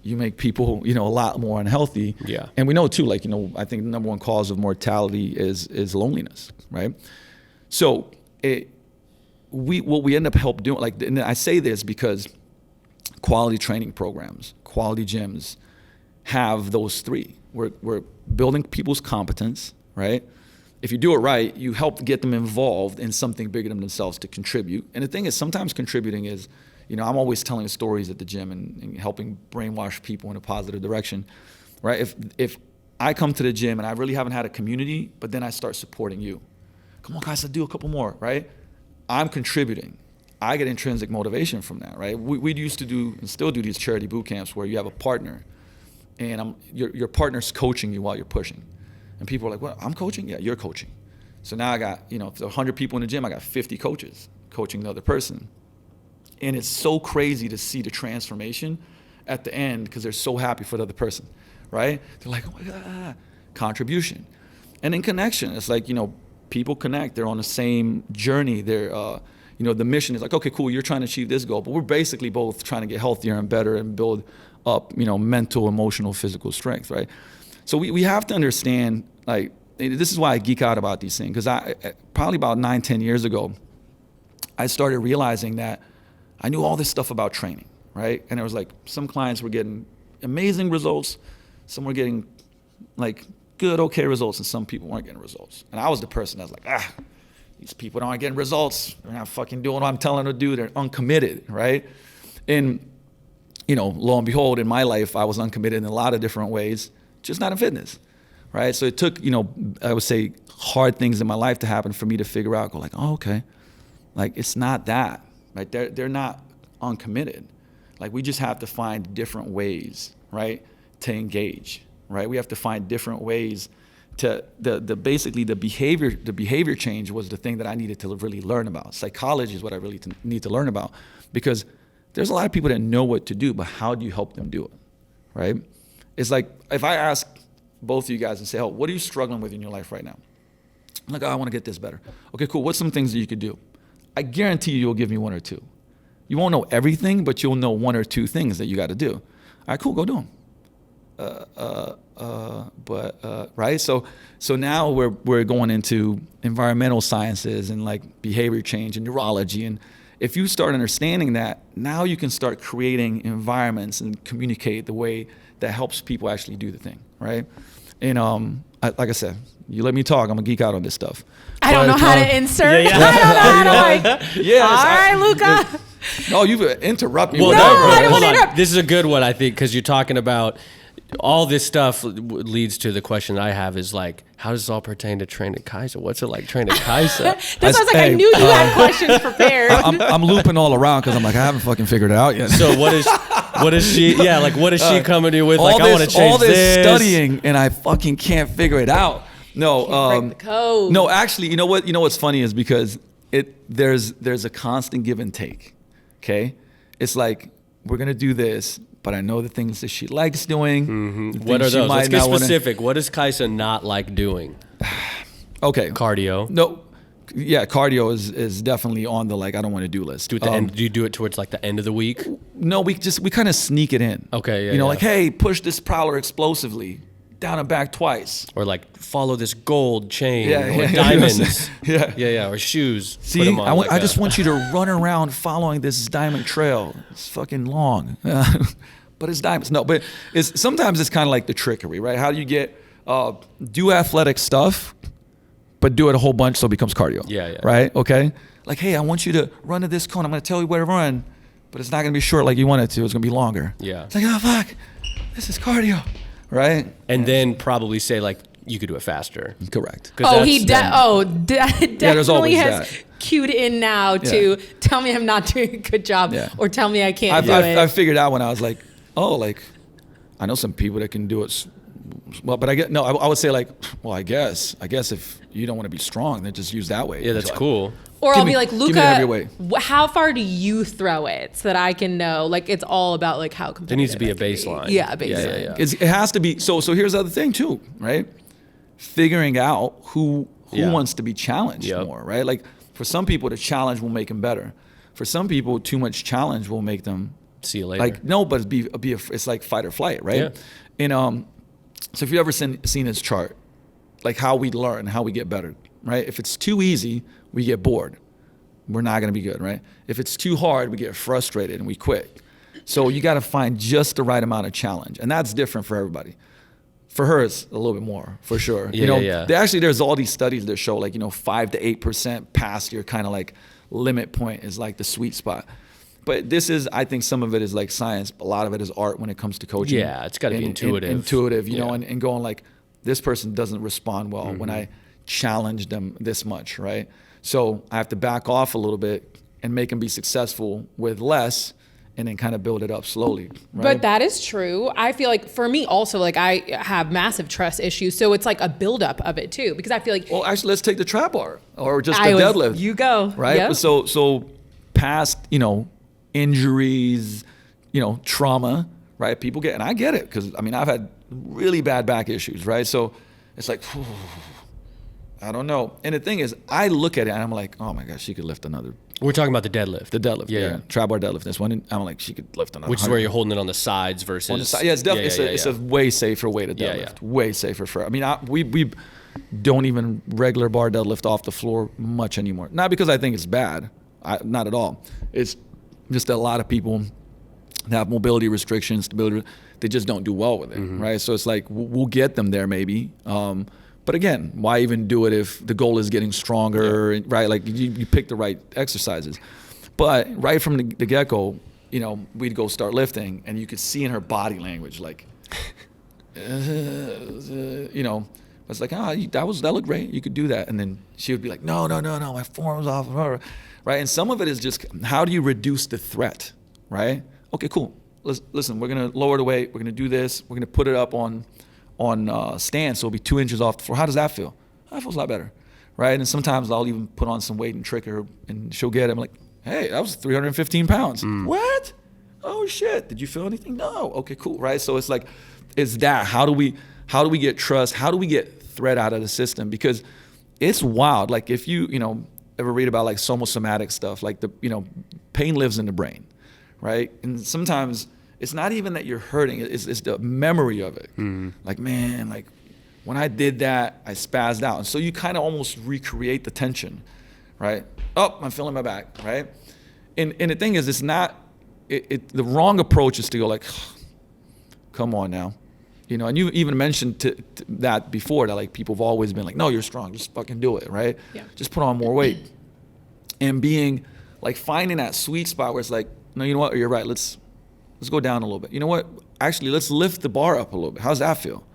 you make people, you know, a lot more unhealthy. Yeah. And we know too, like, you know, I think the number one cause of mortality is loneliness, right? So what we end up help doing, like, and I say this because quality training programs, quality gyms have those 3. We're building people's competence, right? If you do it right, you help get them involved in something bigger than themselves to contribute. And the thing is, sometimes contributing is, you know, I'm always telling stories at the gym and helping brainwash people in a positive direction, right? If I come to the gym and I really haven't had a community, but then I start supporting you. Come on, guys, let's do a couple more, right? I'm contributing. I get intrinsic motivation from that, right? We used to do and still do these charity boot camps where you have a partner, and your partner's coaching you while you're pushing. And people are like, "What? I'm coaching? Yeah, you're coaching." So now I got, you know, if there's 100 people in the gym, I got 50 coaches coaching the other person. And it's so crazy to see the transformation at the end because they're so happy for the other person, right? They're like, "Oh my God," contribution. And in connection, it's like, you know, people connect. They're on the same journey. They're, you know, the mission is like, okay, cool, you're trying to achieve this goal, but we're basically both trying to get healthier and better and build up, you know, mental, emotional, physical strength, right? So we have to understand, like, this is why I geek out about these things, because I probably about 9-10 years ago, I started realizing that I knew all this stuff about training, right? And it was like some clients were getting amazing results, some were getting like good, okay results, and some people weren't getting results. And I was the person that was like, these people aren't getting results. They're not fucking doing what I'm telling them to do. They're uncommitted, right? And, you know, lo and behold, in my life, I was uncommitted in a lot of different ways, just not in fitness, right? So it took, you know, I would say hard things in my life to happen for me to figure out, go like, oh, okay. Like, it's not that, right? They're not uncommitted. Like, we just have to find different ways, right, to engage. Right, we have to find different ways to basically the behavior change was the thing that I needed to really learn about. Psychology is what I really need to learn about, because there's a lot of people that know what to do, but how do you help them do it, right? It's like if I ask both of you guys and say, oh, what are you struggling with in your life right now? I'm like, oh, I want to get this better. Okay, cool. What's some things that you could do? I guarantee you'll give me 1 or 2. You won't know everything, but you'll know 1 or 2 things that you got to do. All right, cool, go do them. Right? So now we're going into environmental sciences and like behavior change and neurology. And if you start understanding that, now you can start creating environments and communicate the way that helps people actually do the thing, right? And like I said, you let me talk, I'm gonna geek out on this stuff. I don't know how to insert. I don't know how to like. Yes, all right, Luka. No, you've interrupted me. Well, No, I don't want to interrupt. This is a good one, I think, because you're talking about all this stuff leads to the question I have is like, how does this all pertain to training Kaisa? What's it like training Kaisa? That's why I was like, I knew you had questions prepared. I'm looping all around because I'm like, I haven't fucking figured it out yet. So what is she? Yeah, like what is she coming to you with? Like, I want to change all this this. studying, and I fucking can't figure it out. No, break the code. No, actually, you know what? You know what's funny is because there's a constant give and take. Okay, it's like we're gonna do this, but I know the things that she likes doing. Mm-hmm. What are those? Let's get specific. What does Kaisa not like doing? Okay. Cardio. No. Yeah, cardio is definitely on the like I don't want to do list. Do it the end, do you do it towards like the end of the week? No, we kind of sneak it in. Okay, yeah. You know, like, hey, push this prowler explosively, down and back twice. Or like follow this gold chain or diamonds. yeah, or shoes. See, Put 'em on I just want you to run around following this diamond trail. It's fucking long. but it's diamonds. No, but sometimes it's kind of like the trickery, right? How do you get, do athletic stuff, but do it a whole bunch so it becomes cardio. Yeah. Right? Okay? Like, hey, I want you to run to this cone. I'm going to tell you where to run, but it's not going to be short like you want it to. It's going to be longer. Yeah. It's like, oh, fuck, this is cardio. Right? And then probably say, like, you could do it faster. Correct. Oh, definitely has that. cued in now to tell me I'm not doing a good job or tell me I can't do it. I figured out when I was like, oh, like, I know some people that can do it well, but I would say like, well, I guess if you don't want to be strong, then just use that way. Yeah, that's cool. Or I'll be like, Luka, me how far do you throw it so that I can know? Like, it's all about like how competitive. There needs to be a baseline. Yeah, a baseline. Yeah. It has to be. So here's the other thing too, right? Figuring out who wants to be challenged more, right? Like for some people, the challenge will make them better. For some people, too much challenge will make them see you later. Like no, but it's like fight or flight, right? Yeah. And so if you've ever seen this chart, like how we learn, how we get better, right? If it's too easy, we get bored. We're not going to be good, right? If it's too hard, we get frustrated and we quit. So you got to find just the right amount of challenge, and that's different for everybody. For her, it's a little bit more, for sure. There's all these studies that show 5 to 8% past your kind of like limit point is like the sweet spot. But I think some of it is like science. A lot of it is art when it comes to coaching. Yeah, it's got to be intuitive. Intuitive, you know, and going like, this person doesn't respond well when I challenge them this much, right? So I have to back off a little bit and make them be successful with less, and then kind of build it up slowly. Right? But that is true. I feel like for me also, like I have massive trust issues. So it's like a buildup of it too, because I feel like. Well, actually, let's take the trap bar or just the deadlift. You go. Right? Yep. So past, injuries, trauma, right? People and I get it, because I've had really bad back issues, right? So it's like, I don't know. And the thing is, I look at it and I'm like, oh my gosh, she could lift another. We're talking about the deadlift. The deadlift, yeah. Trap bar deadlift. This one, and I'm like, she could lift another. Which is where you're holding it on the sides versus. On the side. Yeah, it's definitely it's a way safer way to deadlift. Way safer for. We don't even regular bar deadlift off the floor much anymore. Not because I think it's bad. Not at all. It's just that a lot of people that have mobility restrictions, stability, they just don't do well with it, right? So it's like we'll get them there maybe. But again, why even do it if the goal is getting stronger, right? Like you pick the right exercises. But right from the get-go, we'd go start lifting, and you could see in her body language, like, it's like, that looked great. You could do that. And then she would be like, no, my form was off, right? And some of it is just, how do you reduce the threat, right? Okay, cool. Listen, we're going to lower the weight. We're going to do this. We're going to put it up on stand, so it'll be 2 inches off the floor. How does that feel? That feels a lot better, right? And sometimes I'll even put on some weight and trick her, and she'll get it. I'm like, hey, that was 315 pounds. What? Oh shit! Did you feel anything? No. Okay, cool, right? So it's like, it's that. How do we get trust? How do we get threat out of the system? Because it's wild. Like if you ever read about like somatic stuff, like pain lives in the brain, right? And sometimes it's not even that you're hurting, it's the memory of it. Like, man, like when I did that, I spazzed out. And so you kind of almost recreate the tension, right? Oh, I'm feeling my back, right? And the thing is, it's not, the wrong approach is to go like, come on now. And you even mentioned that before, that like people have always been like, no, you're strong, just fucking do it, right? Yeah. Just put on more weight. And being like, finding that sweet spot where it's like, no, you know what, you're right, let's go down a little bit. You know what? Actually, let's lift the bar up a little bit. How's that feel?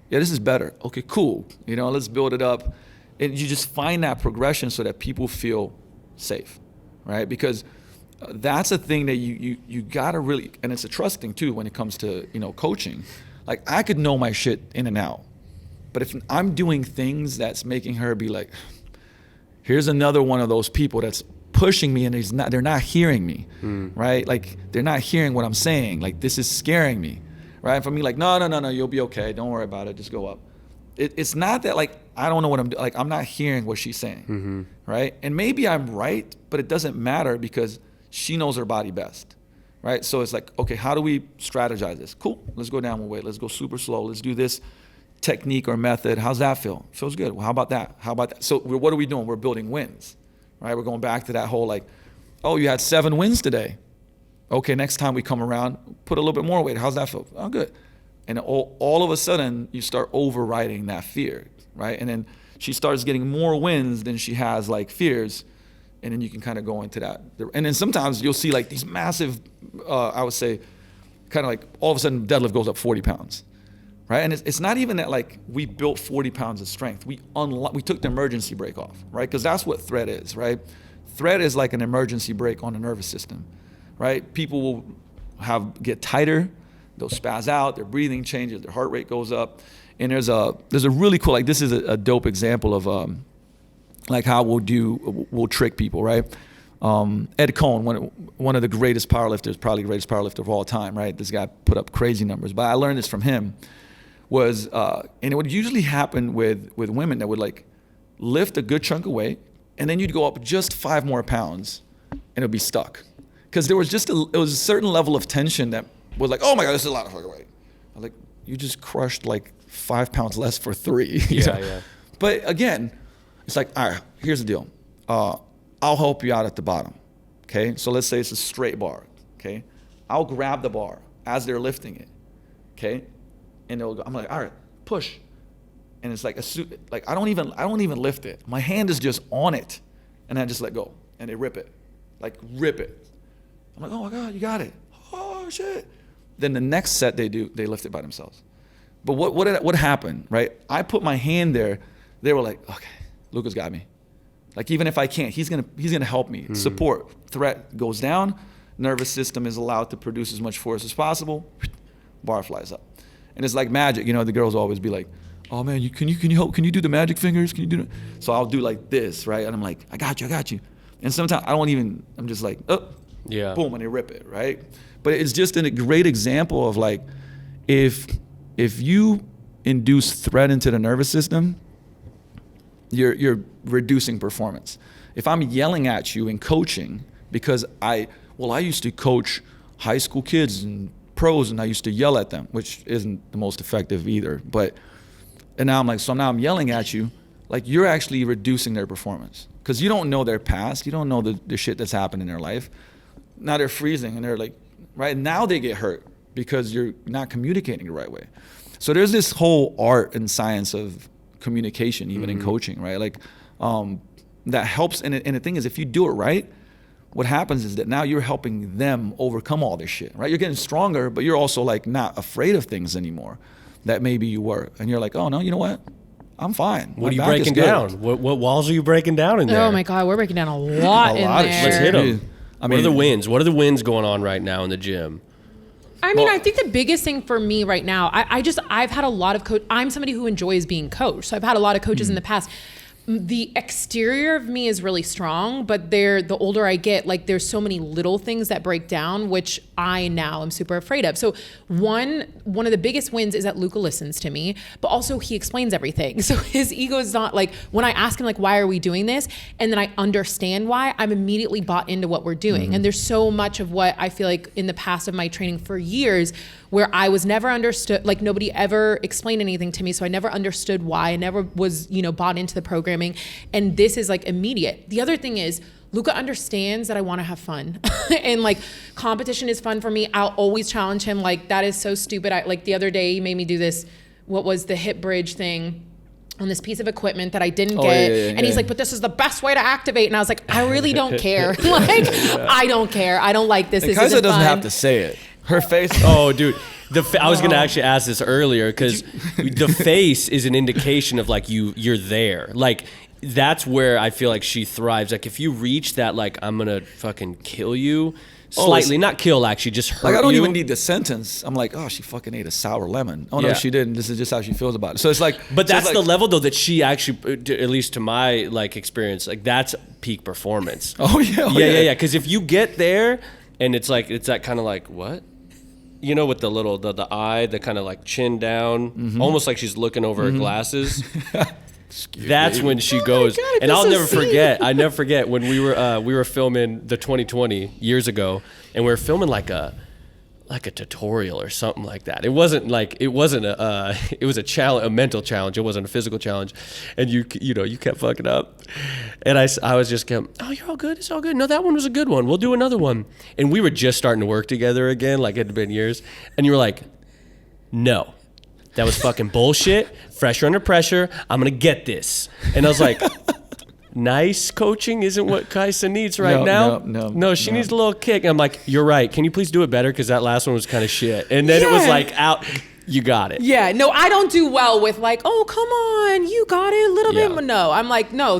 Yeah, this is better. Okay, cool. Let's build it up. And you just find that progression so that people feel safe, right? Because that's a thing that you gotta really, and it's a trust thing too when it comes to, coaching. Like I could know my shit in and out, but if I'm doing things that's making her be like, here's another one of those people that's pushing me and they're not hearing me, right? Like they're not hearing what I'm saying. Like this is scaring me, right? For me, like, no, you'll be okay. Don't worry about it. Just go up. It's not that like, I don't know what I'm doing. Like I'm not hearing what she's saying, right? And maybe I'm right, but it doesn't matter because she knows her body best, right? So it's like, okay, how do we strategize this? Cool, let's go down one weight. Let's go super slow. Let's do this technique or method. How's that feel? Feels good. Well, how about that? So what are we doing? We're building wins. Right, we're going back to that whole like, oh, you had 7 wins today. Okay, next time we come around, put a little bit more weight. How's that feel? Oh, good. And all of a sudden, you start overriding that fear, right? And then she starts getting more wins than she has like fears. And then you can kind of go into that. And then sometimes you'll see like these massive, I would say, kind of like all of a sudden deadlift goes up 40 pounds, right? And it's not even that like we built 40 pounds of strength. We took the emergency brake off, right? Because that's what threat is, right? Threat is like an emergency brake on the nervous system, right? People will get tighter, they'll spaz out, their breathing changes, their heart rate goes up. And there's a really cool, like this is a dope example of like how we'll trick people, right? Ed Cohn, one of the greatest powerlifters, probably the greatest powerlifter of all time, right? This guy put up crazy numbers, but I learned this from him. And it would usually happen with women that would like lift a good chunk of weight, and then you'd go up just 5 more pounds, and it would be stuck, because there was it was a certain level of tension that was like, oh my God, this is a lot of fucking weight. I was like, you just crushed like 5 pounds less for 3. Yeah. But again, it's like, all right, here's the deal. I'll help you out at the bottom, okay? So let's say it's a straight bar, okay? I'll grab the bar as they're lifting it, okay? And I'm like, all right, push. And it's like I don't even lift it. My hand is just on it, and I just let go, and they rip it. I'm like, oh my God, you got it. Oh shit. Then the next set they lift it by themselves. But what happened, right? I put my hand there. They were like, okay, Luka's got me. Like even if I can't, he's gonna help me. Support, threat goes down, nervous system is allowed to produce as much force as possible, bar flies up. And it's like magic, the girls always be like, oh man, can you help? Can you do the magic fingers? Can you do that? So I'll do like this, right? And I'm like, I got you. And sometimes I'm just like, oh, yeah, boom, and they rip it, right? But it's just a great example of like, if you induce threat into the nervous system, you're reducing performance. If I'm yelling at you in coaching, because I used to coach high school kids and pros, and I used to yell at them, which isn't the most effective either. And now I'm yelling at you, like you're actually reducing their performance, because you don't know their past, you don't know the shit that's happened in their life. Now they're freezing, and they're like, right now they get hurt because you're not communicating the right way. So there's this whole art and science of communication, even in coaching, right? Like that helps. And the thing is, if you do it right, what happens is that now you're helping them overcome all this shit, right? You're getting stronger, but you're also like not afraid of things anymore that maybe you were. And you're like, oh no, you know what? I'm fine. What are you breaking down? What walls are you breaking down in there? Oh my God, we're breaking down a lot in there. Let's hit them. What are the wins? What are the wins going on right now in the gym? I think the biggest thing for me right now, I've had a lot of I'm somebody who enjoys being coached. So I've had a lot of coaches in the past. The exterior of me is really strong, but the older I get, like there's so many little things that break down, which I now am super afraid of. So one of the biggest wins is that Luka listens to me, but also he explains everything. So his ego is not like, when I ask him like, why are we doing this? And then I understand why, I'm immediately bought into what we're doing. And there's so much of what I feel like in the past of my training for years where I was never understood, like nobody ever explained anything to me. So I never understood why. I never was, bought into the programming. And this is like immediate. The other thing is Luka understands that I want to have fun and like competition is fun for me. I'll always challenge him. Like that is so stupid. Like the other day he made me do this, what was the hip bridge thing on this piece of equipment that I didn't get. And he's like, but this is the best way to activate. And I was like, I really don't care. I don't care. I don't like this. This Kaisa isn't doesn't fun. have to say it. Her face. Oh, dude. I was going to actually ask this earlier, because the face is an indication of like you're there. Like that's where I feel like she thrives. Like if you reach that, like I'm going to fucking kill you slightly, not kill, actually just hurt you. Like I don't even need the sentence. I'm like, oh, she fucking ate a sour lemon. Oh no, she didn't. This is just how she feels about it. So it's like, but that's the level though that she actually, at least to my like experience, like that's peak performance. Oh yeah. Because if you get there and it's that kind of like what? With the little, the eye, the kind of like chin down, almost like she's looking over her glasses. That's when she goes. God, and I'll never forget. I never forget when we were filming the 2020 years ago, and we were filming like a like a tutorial or something like that. It was a challenge, a mental challenge. It wasn't a physical challenge. And you kept fucking up. And I was just going, oh, you're all good. It's all good. No, that one was a good one. We'll do another one. And we were just starting to work together again. Like it had been years. And you were like, no, that was fucking bullshit. Fresher under pressure. I'm going to get this. And I was like, nice coaching isn't what Kaisa needs now. No, she needs a little kick. And I'm like, you're right. Can you please do it better? Because that last one was kind of shit. And then it was like out. You got it. Yeah. No, I don't do well with like, oh, come on, you got it a little bit. No, I'm like, no,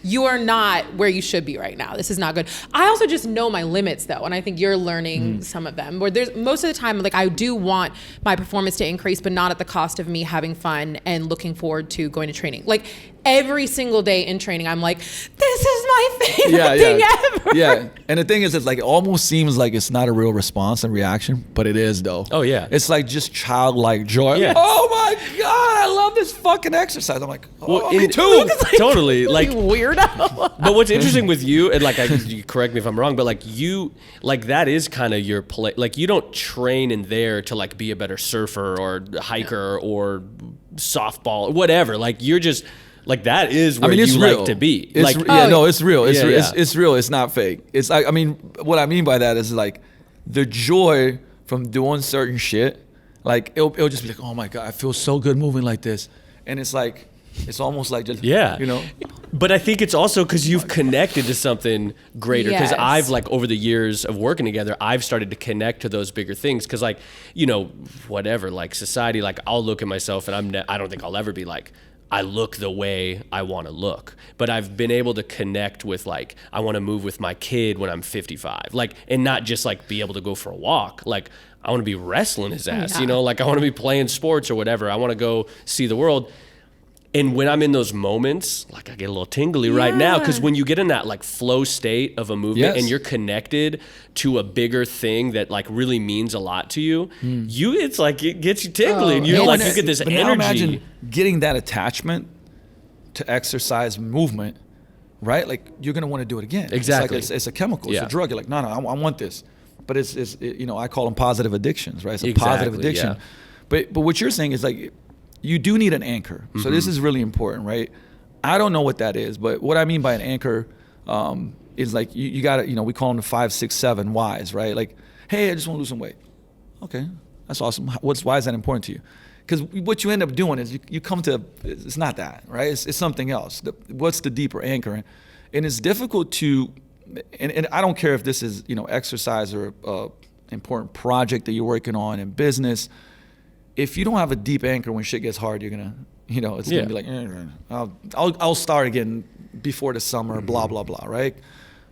you are not where you should be right now. This is not good. I also just know my limits though. And I think you're learning some of them, where there's most of the time, like I do want my performance to increase, but not at the cost of me having fun and looking forward to going to training. Like every single day in training, I'm like, this is my favorite thing ever. Yeah. And the thing is, it's like, it almost seems like it's not a real response and reaction, but it is though. Oh yeah. It's like just childlike joy. Yeah. Oh my God, I love this fucking exercise. I'm like, me too. Totally. Like weirdo. But what's interesting with you, and like, you correct me if I'm wrong, but like you, like that is kind of your play. Like you don't train in there to like be a better surfer or hiker or softball, whatever. Like you're just like, that is where it's you real. like to be. It's, like, it's real. It's real. It's not fake. It's like, what I mean by that is like the joy from doing certain shit. Like it'll just be like, oh my God, I feel so good moving like this. And it's like, it's almost like just, But I think it's also because you've connected to something greater. Because I've like over the years of working together, I've started to connect to those bigger things. Because like, whatever, like society, like I'll look at myself and I don't think I'll ever be like, I look the way I want to look. But I've been able to connect with like, I want to move with my kid when I'm 55. Like, and not just like be able to go for a walk. Like I want to be wrestling his ass, like I want to be playing sports or whatever. I want to go see the world. And when I'm in those moments, like I get a little tingly right now, because when you get in that like flow state of a movement and you're connected to a bigger thing that like really means a lot to you, it's like it gets you tingly, and you get this energy. Now imagine getting that attachment to exercise movement, right? Like you're gonna want to do it again. Exactly. It's a chemical, it's a drug. You're like, no, I want this. But it's I call them positive addictions, right? It's a positive addiction. Yeah. But what you're saying is like, you do need an anchor. So this is really important, right? I don't know what that is, but what I mean by an anchor is like you got to, we call them the 5, 6, 7 whys, right? Like, hey, I just want to lose some weight. Okay, that's awesome. Why is that important to you? Because what you end up doing is you come to, it's not that, right? It's something else. What's the deeper anchor? And it's difficult to, and I don't care if this is, exercise or important project that you're working on in business. If you don't have a deep anchor when shit gets hard, you're gonna, it's gonna be like, I'll start again before the summer, blah blah blah, right?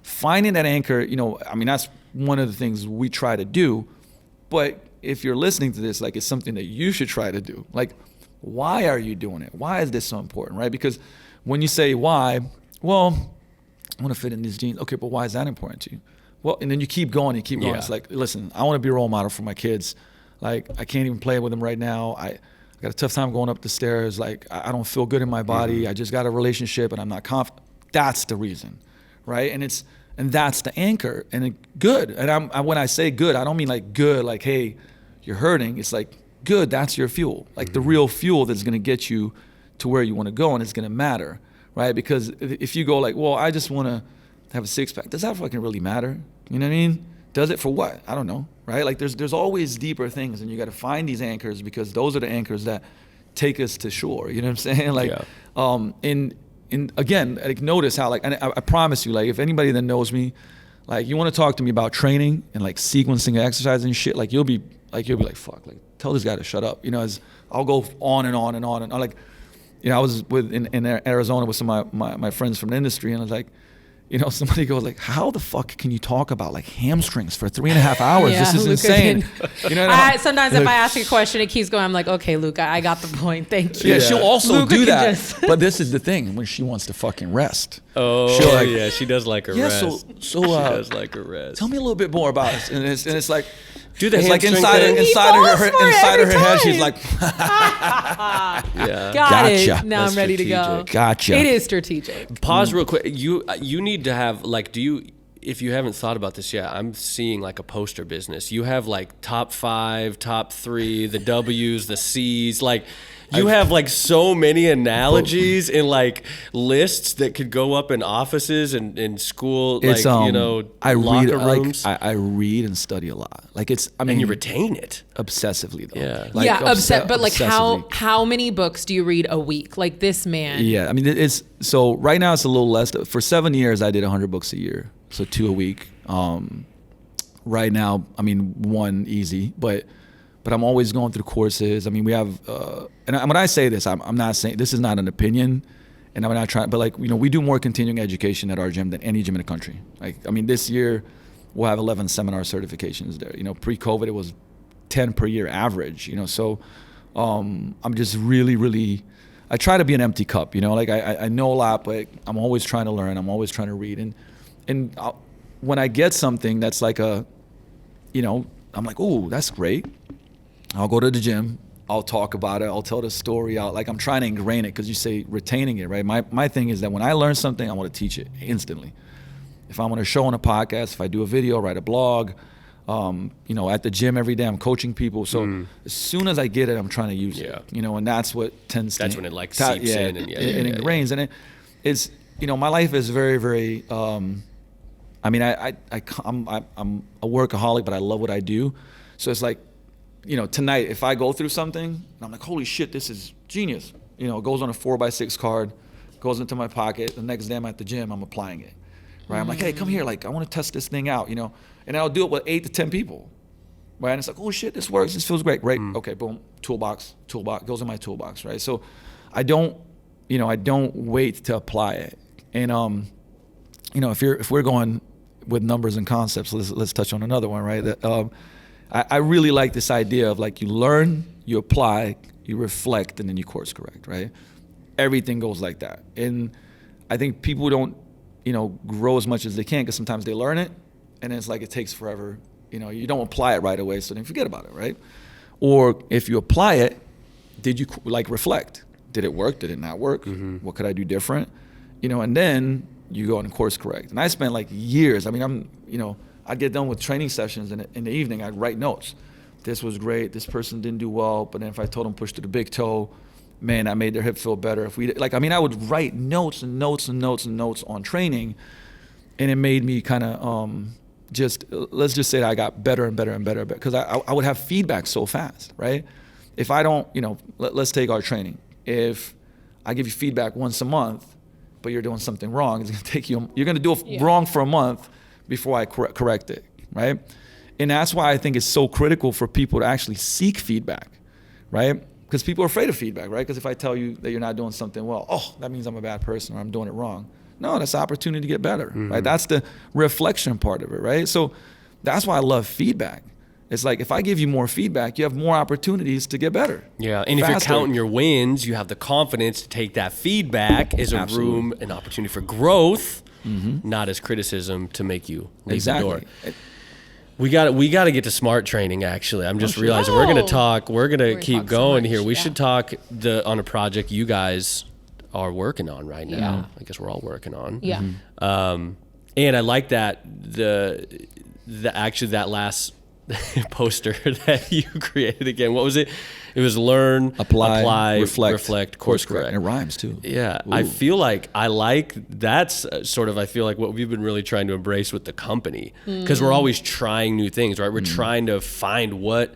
Finding that anchor, that's one of the things we try to do. But if you're listening to this, like it's something that you should try to do. Like, why are you doing it? Why is this so important, right? Because when you say why, well, I want to fit in these jeans. Okay, but why is that important to you? Well, and then you keep going. Yeah. It's like, listen, I want to be a role model for my kids. Like, I can't even play with them right now. I got a tough time going up the stairs. Like, I don't feel good in my body. I just got a relationship and I'm not confident. That's the reason, right? And that's the anchor. And good. And when I say good, I don't mean like good, like, hey, you're hurting. It's like, good, that's your fuel. Like the real fuel that's going to get you to where you want to go, and it's going to matter, right? Because if you go like, well, I just want to have a six-pack, does that fucking really matter? You know what I mean? Does it for what? I don't know, right? Like there's always deeper things, and you got to find these anchors, because those are the anchors that take us to shore. You know what I'm saying? Like, and again, like notice how, like, and I promise you, like, if anybody that knows me, like, you want to talk to me about training and like sequencing exercise and shit, like you'll be like, fuck, like tell this guy to shut up. As I'll go on and on and on, and I'm like, I was in Arizona with some of my friends from the industry, and I was like, somebody goes like, how the fuck can you talk about like hamstrings for 3.5 hours? Yeah, this is Luka insane. Sometimes if I ask a question, it keeps going. I'm like, okay, Luka, I got the point. Thank you. Yeah, she'll also Luka do that. But this is the thing, when she wants to fucking rest. Oh, yeah, she does like her rest. So she does like her rest. Tell me a little bit more about it. And it's like, do the like hamstring inside of her head, she's like, yeah. Got gotcha. it. Now That's I'm ready strategic. to go. Gotcha. It is strategic. Pause real quick. You need to have like, do you, if you haven't thought about this yet, I'm seeing like a poster business. You have like top 5, top 3, the W's, the C's, like you have like so many analogies and like lists that could go up in offices and in school, like, you know, locker rooms. I read and study a lot. Like and you retain it. Obsessively though. Yeah. Like, but like how many books do you read a week? Like this man. Yeah. I mean, so right now it's a little less. For 7 years, I did 100 books a year. So 2 a week. Right now, I mean, 1 easy, but I'm always going through courses. I mean, we have, and when I say this, I'm not saying, this is not an opinion, and I'm not trying, but like, you know, we do more continuing education at our gym than any gym in the country. Like, I mean, this year we'll have 11 seminar certifications there. You know, pre-COVID, it was 10 per year average, you know, so I'm just really, I try to be an empty cup, you know, like I know a lot, but I'm always trying to learn. I'm always trying to read. And when I get something that's like you know, I'm like, oh, that's great. I'll go to the gym. I'll talk about it. I'll tell the story out. Like I'm trying to ingrain it because you say retaining it, right? My thing is that when I learn something, I want to teach it instantly. If I'm on a show on a podcast, if I do a video, write a blog, you know, at the gym every day, I'm coaching people. So as soon as I get it, I'm trying to use it. You know, and that's what tends to. That's when it like seeps in and it ingrains. And it's, you know, my life is very, very. I mean, I'm a workaholic, but I love what I do. So it's like, you know, tonight, if I go through something, I'm like, holy shit, this is genius. You know, it goes on a 4x6 card, goes into my pocket. The next day I'm at the gym, I'm applying it, right? I'm like, hey, come here, like, I want to test this thing out, you know? And I'll do it with 8 to 10 people, right? And it's like, oh shit, this works, this feels great, right? Okay, boom, toolbox, goes in my toolbox, right? So I don't wait to apply it. And, you know, if we're going with numbers and concepts, let's touch on another one, right? That, I really like this idea of like you learn, you apply, you reflect, and then you course correct, right? Everything goes like that. And I think people don't, you know, grow as much as they can because sometimes they learn it and then it's like it takes forever. You know, you don't apply it right away, so then forget about it, right? Or if you apply it, did you like reflect? Did it work? Did it not work? What could I do different? You know, and then you go and course correct. And I spent like years, I mean, I'd get done with training sessions and in the evening I'd write notes. This was great, this person didn't do well, but then if I told them push to the big toe, man, I made their hip feel better. I would write notes and notes and notes and notes on training, and it made me kind of let's just say that I got better and better and better because I would have feedback so fast, right? If I don't, you know, let's take our training. If I give you feedback once a month, but you're doing something wrong, it's gonna take you, you're gonna do it wrong for a month before I correct it, right? And that's why I think it's so critical for people to actually seek feedback, right? Because people are afraid of feedback, right? Because if I tell you that you're not doing something well, oh, that means I'm a bad person or I'm doing it wrong. No, that's an opportunity to get better, right? That's the reflection part of it, right? So that's why I love feedback. It's like if I give you more feedback, you have more opportunities to get better. Yeah, and faster. If you're counting your wins, you have the confidence to take that feedback as a room, an opportunity for growth, not as criticism to make you leave the door. We got to get to smart training. Actually, I'm just realizing we're gonna keep going here. We should talk on a project you guys are working on right now. Yeah. I guess we're all working on. Yeah. And I like that that last poster that you created again. What was it? It was learn, apply, reflect, course correct. And it rhymes too. Yeah. Ooh. I feel like that's sort of, I feel like what we've been really trying to embrace with the company, because we're always trying new things, right? We're trying to find what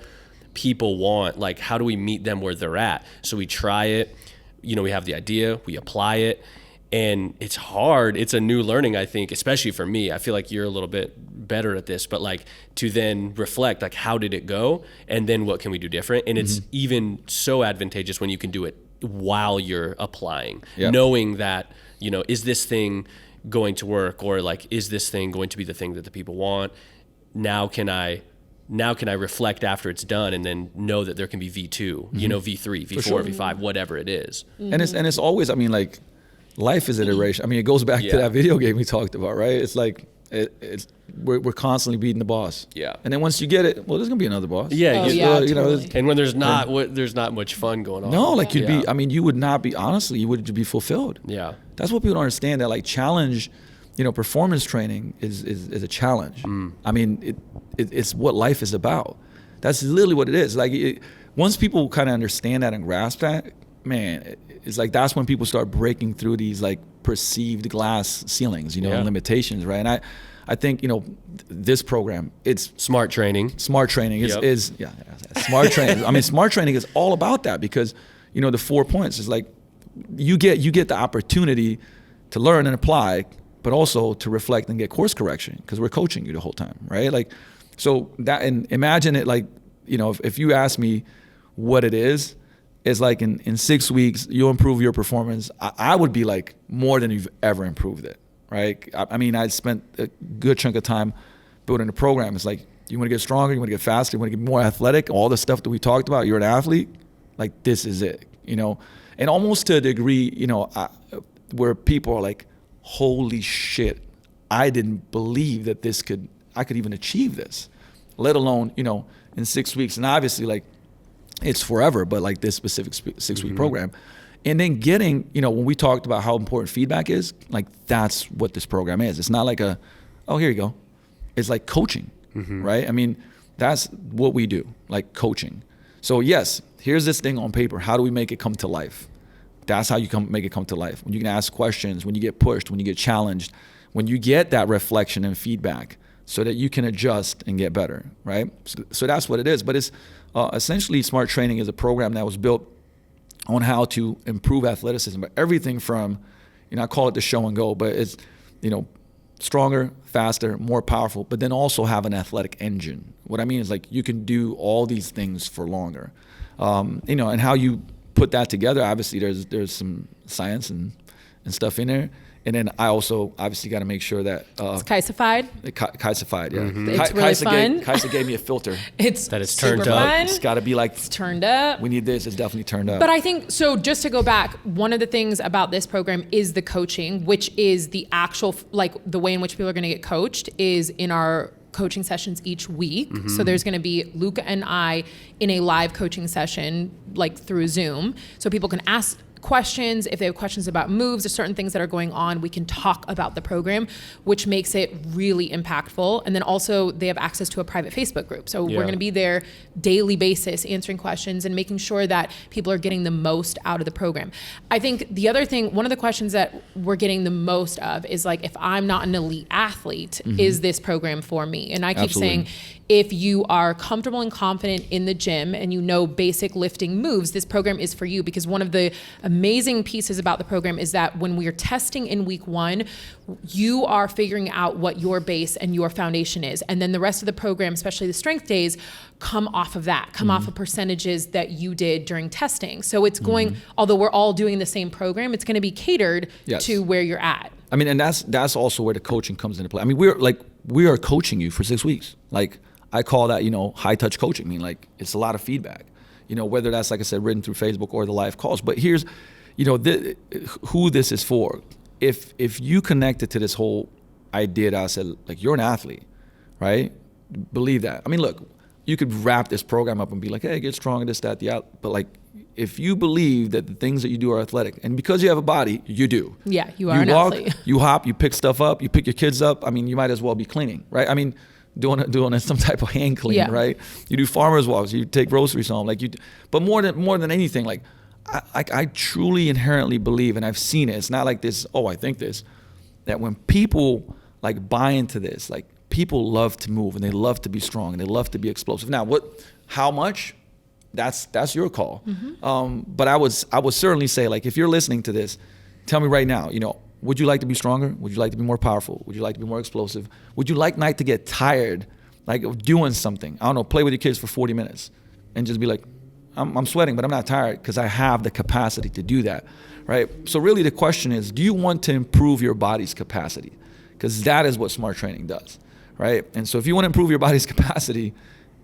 people want. Like, how do we meet them where they're at? So we try it, you know, we have the idea, we apply it, and it's hard. It's a new learning, I think, especially for me. I feel like you're a little bit better at this, but like to then reflect, like, how did it go? And then what can we do different? And it's even so advantageous when you can do it while you're applying, knowing that, you know, is this thing going to work? Or like, is this thing going to be the thing that the people want? Now can I reflect after it's done and then know that there can be V2, you know, V3, V4, V5, whatever it is. And it's always, I mean, like, life is iteration. I mean, it goes back to that video game we talked about, right? It's like we're constantly beating the boss. Yeah. And then once you get it, well, there's gonna be another boss. Yeah. You know, and when there's not much fun going on. No, like you'd be. I mean, you would not be. Honestly, you would be fulfilled. Yeah. That's what people don't understand. That like challenge performance training is a challenge. I mean, it's what life is about. That's literally what it is. Like, once people kind of understand that and grasp that, man, it's like that's when people start breaking through these like perceived glass ceilings, and limitations, right? And I think, this program, it's Smart training. Smart training is smart training. I mean, smart training is all about that because, the 4 points is like you get the opportunity to learn and apply, but also to reflect and get course correction because we're coaching you the whole time, right? Like, so that, and imagine it like, if you ask me what it is, it's like in 6 weeks, you'll improve your performance. I would be like more than you've ever improved it, right? I mean, I spent a good chunk of time building a program. It's like, you want to get stronger, you want to get faster, you want to get more athletic, all the stuff that we talked about, you're an athlete, like this is it, And almost to a degree, where people are like, holy shit, I didn't believe that I could even achieve this, let alone, in 6 weeks. And obviously, like, it's forever, but like this specific 6 week program. And then getting, when we talked about how important feedback is, like that's what this program is. It's not like here you go. It's like coaching, right? I mean, that's what we do, like coaching. So yes, here's this thing on paper. How do we make it come to life? That's how you make it come to life. When you can ask questions, when you get pushed, when you get challenged, when you get that reflection and feedback so that you can adjust and get better, right? So that's what it is. But it's essentially Smart Training is a program that was built on how to improve athleticism, but everything from, I call it the show and go, but it's, stronger, faster, more powerful, but then also have an athletic engine. What I mean is like you can do all these things for longer, and how you put that together. Obviously, there's some science and stuff in there. And then I also obviously got to make sure that it's KaisaFit. KaisaFit, yeah. It's really fun. Kaisa gave me a filter. It's turned super up. Fun. It's got to be like it's turned up. We need this. It's definitely turned up. But I think so. Just to go back, one of the things about this program is the coaching, which is the actual like the way in which people are going to get coached is in our coaching sessions each week. So there's going to be Luka and I in a live coaching session, like through Zoom, so people can ask questions. If they have questions about moves or certain things that are going on, we can talk about the program, which makes it really impactful. And then also they have access to a private Facebook group. So we're going to be there daily basis answering questions and making sure that people are getting the most out of the program. I think the other thing, one of the questions that we're getting the most of is like, if I'm not an elite athlete, is this program for me? And I keep saying, if you are comfortable and confident in the gym and you know basic lifting moves, this program is for you. Because one of the amazing pieces about the program is that when we are testing in week 1, you are figuring out what your base and your foundation is. And then the rest of the program, especially the strength days, come off of that, come off of percentages that you did during testing. So it's going, although we're all doing the same program, it's going to be catered to where you're at. I mean, and that's also where the coaching comes into play. I mean, we are coaching you for 6 weeks. Like, I call that, high touch coaching. I mean, like, it's a lot of feedback, whether that's, like I said, written through Facebook or the live calls. But here's, who this is for. If you connected to this whole idea that I said, like, you're an athlete, right? Believe that. I mean, look, you could wrap this program up and be like, hey, get stronger, this, that, the out. But like, if you believe that the things that you do are athletic, and because you have a body, you do. Yeah, you are an athlete. You hop, you pick stuff up, you pick your kids up. I mean, you might as well be cleaning, right? I mean, doing some type of hand clean, right? You do farmer's walks, you take groceries home, but more than anything, like I truly inherently believe, and I've seen it. It's not like this, I think this, that when people like buy into this, like people love to move and they love to be strong and they love to be explosive. Now, how much? That's your call. But I would certainly say, like, if you're listening to this, tell me right now, would you like to be stronger? Would you like to be more powerful? Would you like to be more explosive? Would you like not to get tired, like, of doing something? I don't know, play with your kids for 40 minutes and just be like, I'm sweating, but I'm not tired because I have the capacity to do that, right? So really the question is, do you want to improve your body's capacity? Because that is what smart training does, right? And so if you want to improve your body's capacity,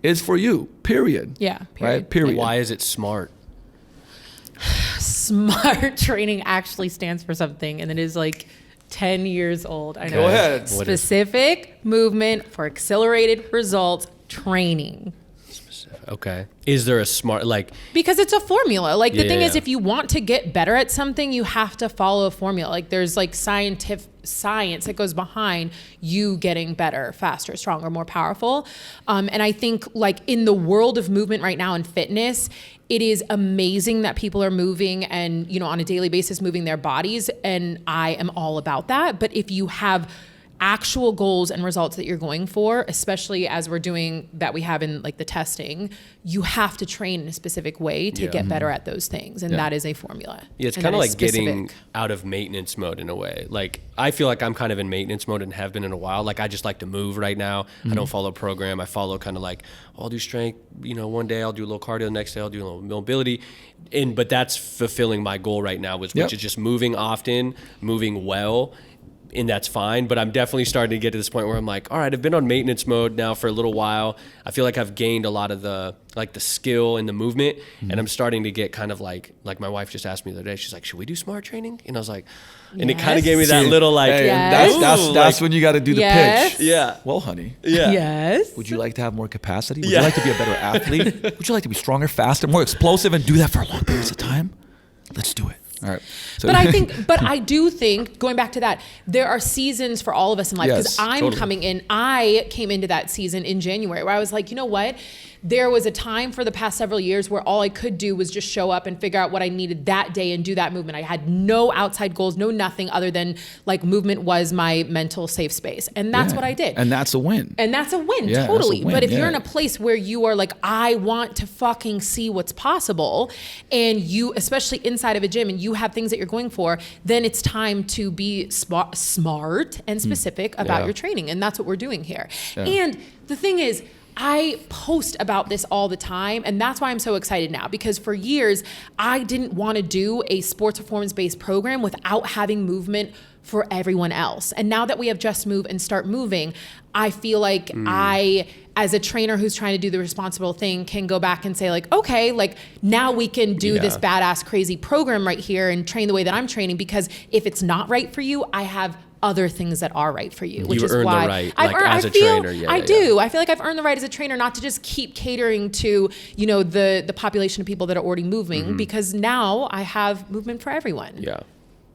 it's for you, period. Yeah, period. Right? Period. Why is it smart? Smart training actually stands for something, and it is like 10 years old. I know. Go ahead. Specific movement for accelerated results training. Okay. Is there a smart, like... Because it's a formula. Like the thing is, Yeah. if you want to get better at something, you have to follow a formula. Like there's like science that goes behind you getting better, faster, stronger, more powerful. And I think like in the world of movement right now in fitness, it is amazing that people are moving and, you know, on a daily basis moving their bodies. And I am all about that. But if you have actual goals and results that you're going for, especially as we're doing that we have in like the testing, you have to train in a specific way to get better at those things. And that is a formula. Yeah, it's kind of like getting out of maintenance mode in a way. Like I feel like I'm kind of in maintenance mode and have been in a while. Like I just like to move right now. I don't follow a program. I follow kind of like, I'll do strength, you know, one day I'll do a little cardio, the next day I'll do a little mobility. But that's fulfilling my goal right now, which is just moving often, moving well. And that's fine, but I'm definitely starting to get to this point where I'm like, all right, I've been on maintenance mode now for a little while. I feel like I've gained a lot of the skill and the movement, and I'm starting to get kind of like my wife just asked me the other day, she's like, should we do smart training? And I was like, and it kind of gave me that little like, hey, Yes. that's when you got to do the Yes. pitch. Yeah. Well, honey. Yeah. Yes. Would you like to have more capacity? Would you like to be a better athlete? Would you like to be stronger, faster, more explosive, and do that for long periods of time? Let's do it. All right. So, But I do think, going back to that, there are seasons for all of us in life. Because I came into that season in January where I was like, you know what? There was a time for the past several years where all I could do was just show up and figure out what I needed that day and do that movement. I had no outside goals, no nothing other than like movement was my mental safe space. And that's what I did. And that's a win. And that's a win, Yeah, totally. that's a win, But if you're yeah. in a place where you are like, I want to fucking see what's possible, and you, especially inside of a gym, and you have things that you're going for, then it's time to be smart and specific about your training. And that's what we're doing here. Yeah. And the thing is, I post about this all the time, and that's why I'm so excited now, because for years, I didn't want to do a sports performance-based program without having movement for everyone else. And now that we have Just Move and Start Moving, I feel like I, as a trainer who's trying to do the responsible thing, can go back and say like, okay, like now we can do this badass crazy program right here and train the way that I'm training, because if it's not right for you, I have other things that are right for you, which You is earn why the right, I've like, as a feel, trainer. Yeah, I yeah, do. I feel like I've earned the right as a trainer not to just keep catering to, you know, the population of people that are already moving, because now I have movement for everyone. Yeah.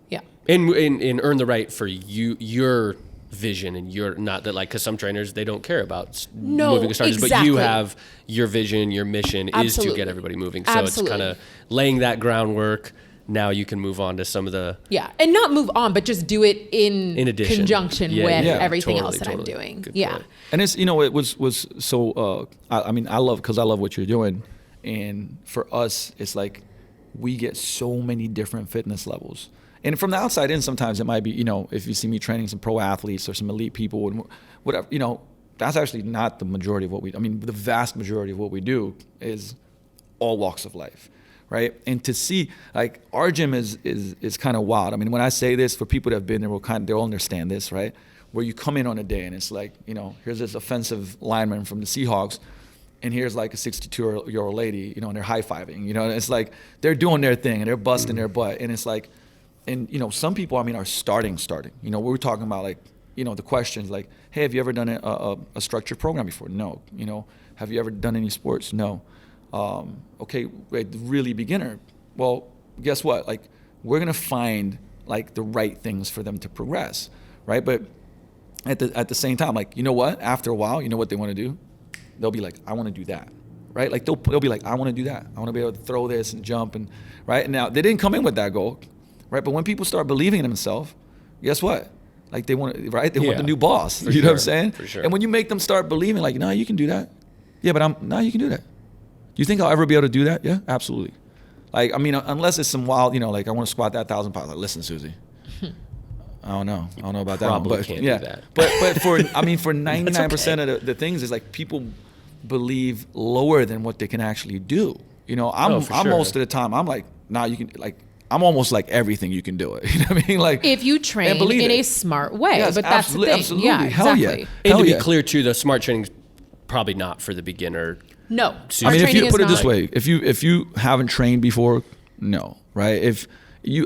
Yeah. And earn the right for your vision, and you're not that, like, because some trainers, they don't care about moving starters, but you have your vision, your mission is to get everybody moving. So it's kind of laying that groundwork. Now you can move on to some of the... Yeah, and not move on, but just do it in addition. conjunction with everything else that I'm doing. Good Yeah. point. And it's, you know, it was so, I mean, I love what you're doing. And for us, it's like we get so many different fitness levels. And from the outside in, sometimes it might be, you know, if you see me training some pro athletes or some elite people and whatever, you know, that's actually not the majority of what we, I mean, the vast majority of what we do is all walks of life. Right. And to see, like, our gym is kind of wild. I mean, when I say this, for people that have been there, they'll understand this, right? Where you come in on a day and it's like, you know, here's this offensive lineman from the Seahawks, and here's like a 62-year-old lady, you know, and they're high-fiving, you know, and it's like they're doing their thing and they're busting their butt. And it's like, and, you know, some people, I mean, are starting. You know, we were talking about, like, you know, the questions like, hey, have you ever done a structured program before? No. You know, have you ever done any sports? No. Okay, really beginner. Well, guess what? Like, we're gonna find like the right things for them to progress, right? But at the same time, like, you know what? After a while, you know what they want to do? They'll be like, I want to do that, right? Like they'll be like, I want to do that. I want to be able to throw this and jump and right. And now they didn't come in with that goal, right? But when people start believing in themselves, guess what? Like they want, right? They want the new boss. You know what I'm saying? For sure. And when you make them start believing, like, no, you can do that. Yeah, but you can do that. Do you think I'll ever be able to do that? Yeah, absolutely. Like, I mean, unless it's some wild, you know, like I want to squat that 1,000 pounds. Like, listen, Susie, I don't know about that one, but can't yeah. do that. But for 99% of the things is like people believe lower than what they can actually do. You know, I'm most of the time I'm like, nah, you can, like, I'm almost like everything you can do it. You know what I mean? Like, if you train in a smart way. Yes, but that's the thing. absolutely. Yeah, Hell exactly. yeah. And to be clear too, the smart training's probably not for the beginner. No. I mean, if you put it this way, if you haven't trained before, no, right?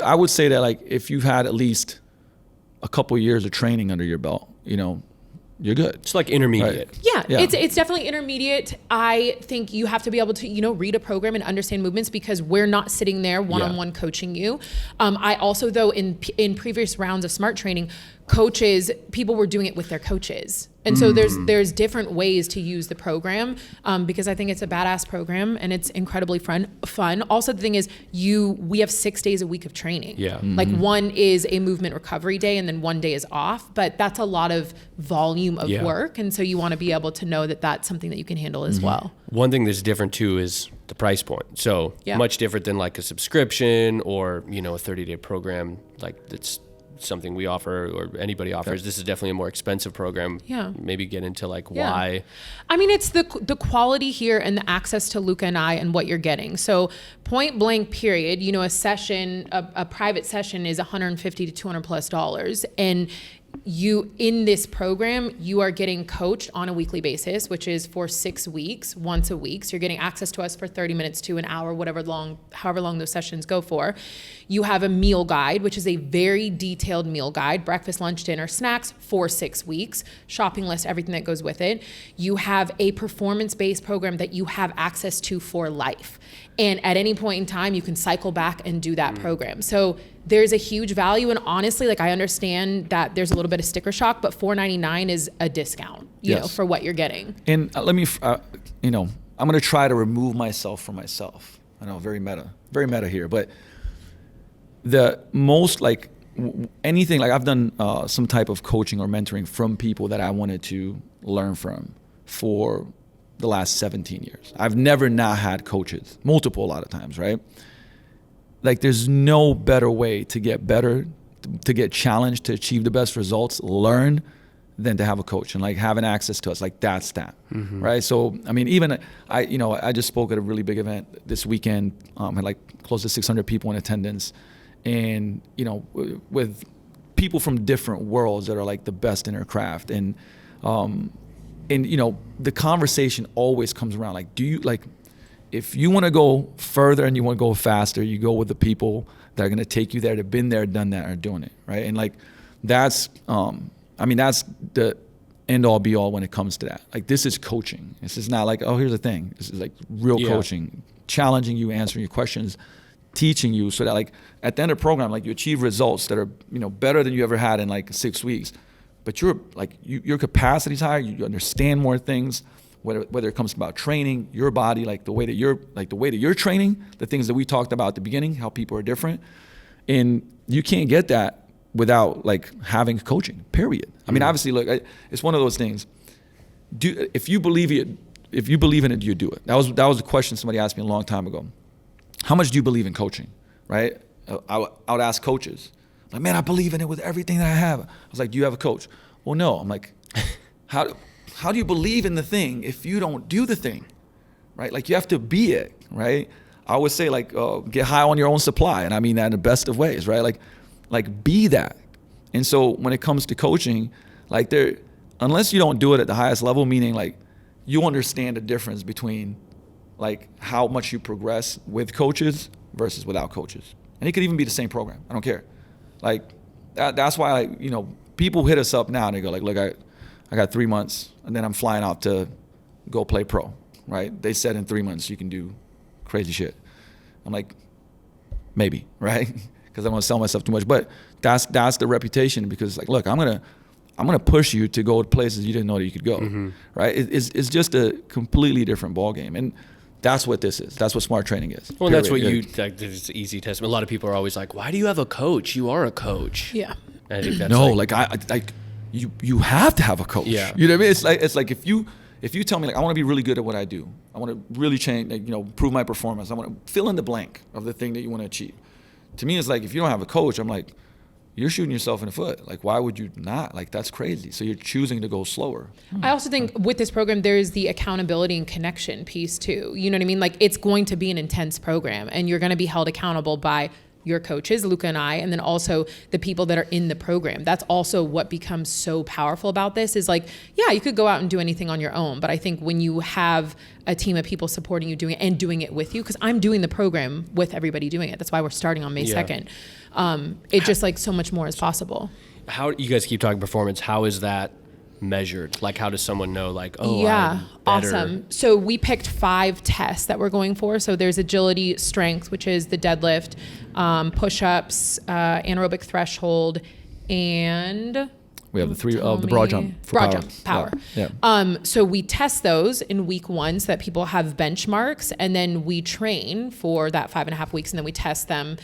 I would say that, like, if you've had at least a couple years of training under your belt, you know, you're good. It's like intermediate. Right. Yeah, it's definitely intermediate. I think you have to be able to, read a program and understand movements because we're not sitting there one-on-one coaching you. I also, though, in previous rounds of Smart Training, people were doing it with their coaches. And so there's different ways to use the program because I think it's a badass program and it's incredibly fun. Also, the thing is we have 6 days a week of training. Yeah. Like one is a movement recovery day and then one day is off, but that's a lot of volume of work. And so you want to be able to know that that's something that you can handle as well. One thing that's different too is the price point. So much different than like a subscription or, a 30-day program like that's something we offer or anybody offers. This is definitely a more expensive program. Yeah. Maybe get into like why. I mean, it's the quality here and the access to Luka and I and what you're getting. So point blank period, a session, a private session is $150 to $200 plus. And in this program, you are getting coached on a weekly basis, which is for 6 weeks, once a week. So you're getting access to us for 30 minutes to an hour, however long those sessions go for. You have a meal guide, which is a very detailed meal guide, breakfast, lunch, dinner, snacks for 6 weeks, shopping list, everything that goes with it. You have a performance-based program that you have access to for life. And at any point in time, you can cycle back and do that program. So there's a huge value. And honestly, I understand that there's a little bit of sticker shock, but $4.99 is a discount, for what you're getting. And let me, I'm going to try to remove myself from myself. I know, very meta here, but the most anything, I've done some type of coaching or mentoring from people that I wanted to learn from for the last 17 years. I've never not had coaches, multiple a lot of times, right? There's no better way to get better, to get challenged, to achieve the best results, learn, than to have a coach and having access to us. That's that, right? So, I mean, even I just spoke at a really big event this weekend, had close to 600 people in attendance, and with people from different worlds that are the best in their craft, and the conversation always comes around do you if you want to go further and you want to go faster, you go with the people that are going to take you there, that have been there, done that, are doing it, right? And that's that's the end all be all when it comes to that. This is coaching. This is not oh, here's the thing. This is real coaching, challenging you, answering your questions, teaching you so that at the end of the program, you achieve results that are better than you ever had in 6 weeks. But your capacity is higher. You understand more things, whether it comes about training your body, the way that you're training, the things that we talked about at the beginning, how people are different, and you can't get that without having coaching. Period. I mean, obviously, look, it's one of those things. If you believe in it, do you do it? That was a question somebody asked me a long time ago. How much do you believe in coaching? Right? I would ask coaches. Man, I believe in it with everything that I have. I was do you have a coach? Well, no. I'm how do you believe in the thing if you don't do the thing, right? You have to be it, right? I always say get high on your own supply, and I mean that in the best of ways, right? Be that. And so when it comes to coaching, unless you don't do it at the highest level, meaning you understand the difference between how much you progress with coaches versus without coaches, and it could even be the same program. I don't care. That's why people hit us up now and they go look, I got 3 months and then I'm flying out to go play pro, right? They said in 3 months you can do crazy shit. I'm maybe, right? Because I don't want to sell myself too much, but that's the reputation, because look, I'm gonna push you to go to places you didn't know that you could go, right? It's just a completely different ball game, and that's what this is. That's what smart training is. Well, that's what it's easy testament. A lot of people are always why do you have a coach? You are a coach. Yeah. I think that's you have to have a coach. Yeah. You know what I mean? It's if you tell me I want to be really good at what I do, I want to really change, improve my performance, I want to fill in the blank of the thing that you want to achieve. To me, it's if you don't have a coach, I'm you're shooting yourself in the foot. Why would you not? That's crazy. So you're choosing to go slower. I also think with this program, there's the accountability and connection piece too. You know what I mean? It's going to be an intense program, and you're going to be held accountable by your coaches, Luka and I, and then also the people that are in the program. That's also what becomes so powerful about this is you could go out and do anything on your own, but I think when you have a team of people supporting you doing it with you, because I'm doing the program with everybody doing it. That's why we're starting on May 2nd. It's just so much more is possible. How you guys keep talking performance? How is that measured? Like, how does someone know, like, oh, yeah, I'm better? awesome. So we picked 5 tests that we're going for. So there's agility, strength, which is the deadlift, push-ups, anaerobic threshold, and we have the broad jump. Power. Yeah. So we test those in week 1 so that people have benchmarks, and then we train for that 5.5 weeks, and then we test them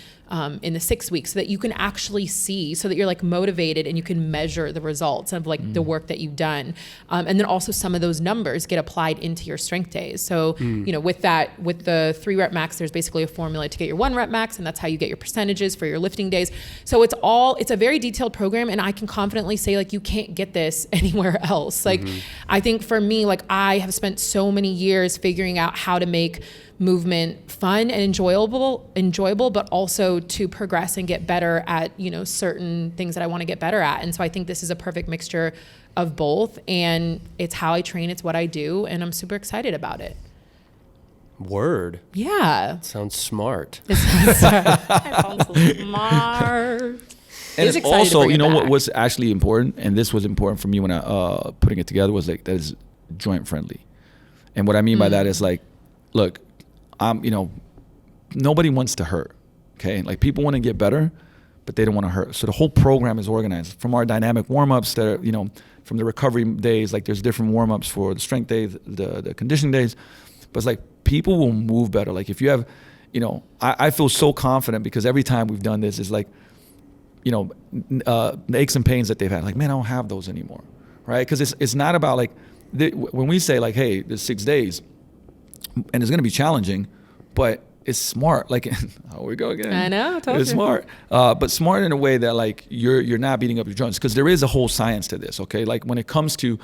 in the 6 weeks so that you can actually see, so that you're like motivated and you can measure the results of like the work that you've done. And then also some of those numbers get applied into your strength days. So, you know, with the 3 rep max, there's basically a formula to get your 1 rep max, and that's how you get your percentages for your lifting days. So it's a very detailed program, and I can confidently say like you can't get this anywhere else. Like I think for me, like I have spent so many years figuring out how to make movement fun and enjoyable, but also to progress and get better at, you know, certain things that I want to get better at. And so I think this is a perfect mixture of both, and it's how I train, it's what I do, and I'm super excited about it. Word. Yeah. Sounds smart. It sounds so smart. And it's also, you know, what was actually important, and this was important for me when I putting it together, was like that is joint friendly. And what I mean by that is like, look, you know, nobody wants to hurt. Okay, like people want to get better, but they don't want to hurt. So the whole program is organized from our dynamic warm-ups that are, you know, from the recovery days. Like there's different warm-ups for the strength days, the conditioning days. But it's like people will move better. Like if you have, you know, I feel so confident because every time we've done this, it's like, you know, the aches and pains that they've had. Like, man, I don't have those anymore, right? Because it's not about like when we say like, hey, there's 6 days, and it's going to be challenging, but it's smart. Like, oh, we go again. I know, totally. It's smart, but smart in a way that like you're not beating up your joints, because there is a whole science to this. Okay, like when it comes to,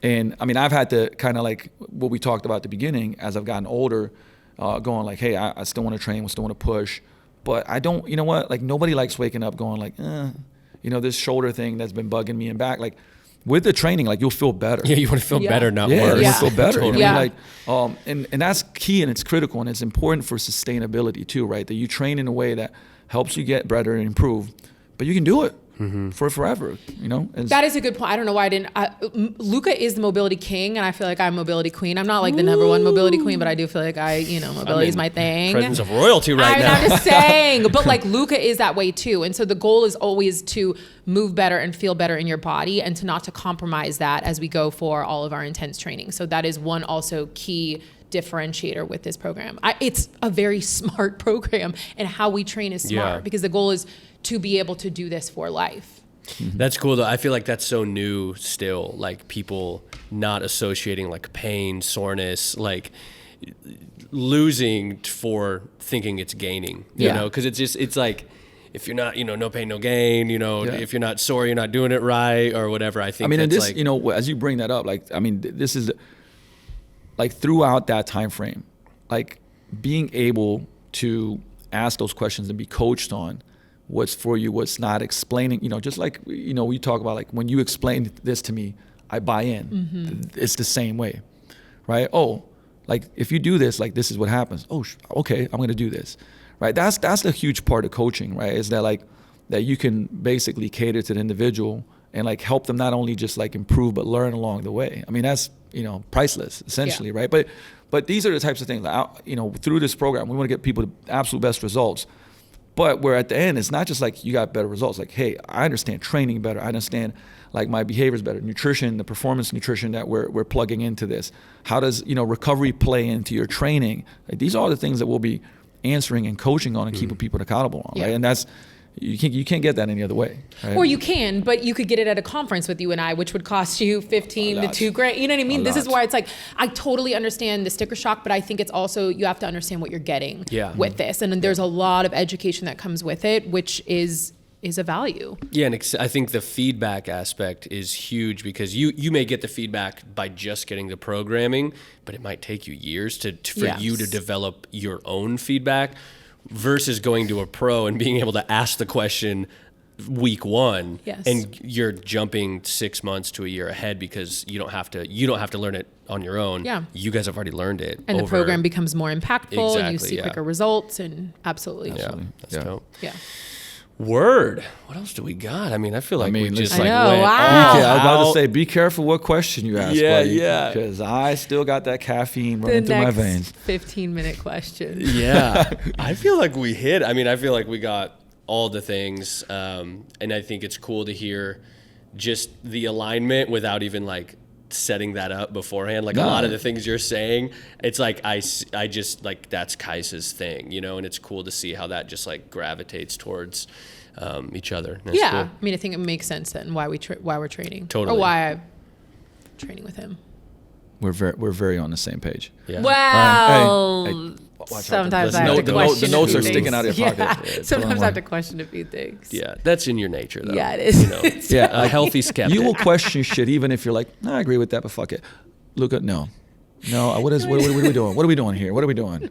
and I mean, I've had to kind of like what we talked about at the beginning as I've gotten older, going like, hey, I still want to train, I still want to push, but I don't. You know what? Like nobody likes waking up going like, you know, this shoulder thing that's been bugging me and back, like. With the training, like you'll feel better. Yeah, you want to feel better, not worse. You want to feel better. Totally. You know, like, and that's key, and it's critical, and it's important for sustainability too, right? That you train in a way that helps you get better and improve, but you can do it for forever. You know, that is a good point. I don't know why I didn't. Luka is the mobility king, and I feel like I'm mobility queen. I'm not like the number 1 mobility queen, but I do feel like mobility is my thing. Presence of royalty right now. I'm just saying, but like Luka is that way too, and so the goal is always to move better and feel better in your body, and to not to compromise that as we go for all of our intense training. So that is one also key differentiator with this program. It's a very smart program, and how we train is smart because the goal is to be able to do this for life. That's cool though. I feel like that's so new still, like people not associating like pain, soreness, like losing for thinking it's gaining, you know, because it's like, if you're not, you know, no pain, no gain, you know, if you're not sore, you're not doing it right or whatever. I think I mean, and that's this, like, you know, as you bring that up, like, I mean, this is like throughout that time frame, like being able to ask those questions and be coached on what's for you, what's not, explaining, you know, just like, you know, we talk about like when you explain this to me, I buy in. It's the same way, right? Oh, like if you do this, like this is what happens. Oh, okay, I'm going to do this. Right, that's the huge part of coaching, right? Is that like that you can basically cater to the individual and like help them not only just like improve but learn along the way. I mean, that's, you know, priceless essentially, right? But these are the types of things that, you know, through this program we want to get people the absolute best results. But where at the end it's not just like you got better results. Like, hey, I understand training better. I understand like my behaviors better, nutrition, the performance nutrition that we're plugging into this. How does, you know, recovery play into your training? Like, these are all the things that we'll be answering and coaching on and keeping people accountable on, right? And that's, you can't get that any other way, right? Or you can, but you could get it at a conference with you and I, which would cost you $15 to $2,000. You know what I mean? This is why it's like, I totally understand the sticker shock, but I think it's also, you have to understand what you're getting with this. And then there's a lot of education that comes with it, which is a value. Yeah, and I think the feedback aspect is huge, because you may get the feedback by just getting the programming, but it might take you years for you to develop your own feedback, versus going to a pro and being able to ask the question week 1, and you're jumping 6 months to a year ahead because you don't have to learn it on your own. You guys have already learned it, and the program becomes more impactful, and you see quicker results, and absolutely. That's dope. Word. What else do we got? I mean, I feel like we just I like know, went wow. all I was about out. to say, be careful what question you ask, Yeah, buddy. yeah. Because I still got that caffeine The running through my next veins. 15-minute question. Yeah, I feel like we hit. I mean, I feel like we got all the things, and I think it's cool to hear just the alignment without even like setting that up beforehand. Like a lot of the things you're saying, it's like I just like that's Kaisa's thing, you know, and it's cool to see how that just like gravitates towards each other. That's Yeah, cool. I mean, I think it makes sense then why we're training. Totally. Or why I'm training with him. We're very on the same page. Yeah. Well, Hey, watch out. sometimes The I have note- to the question notes a are few sticking out of things. your pocket. Yeah. Yeah, Sometimes don't I have to worry. question a few things. Yeah, that's in your nature, though. Yeah, it is. You know? Yeah, A healthy skeptic. You will question shit even if you're like, no, I agree with that, but fuck it. Luka, no. What are we doing? What are we doing here? What are we doing?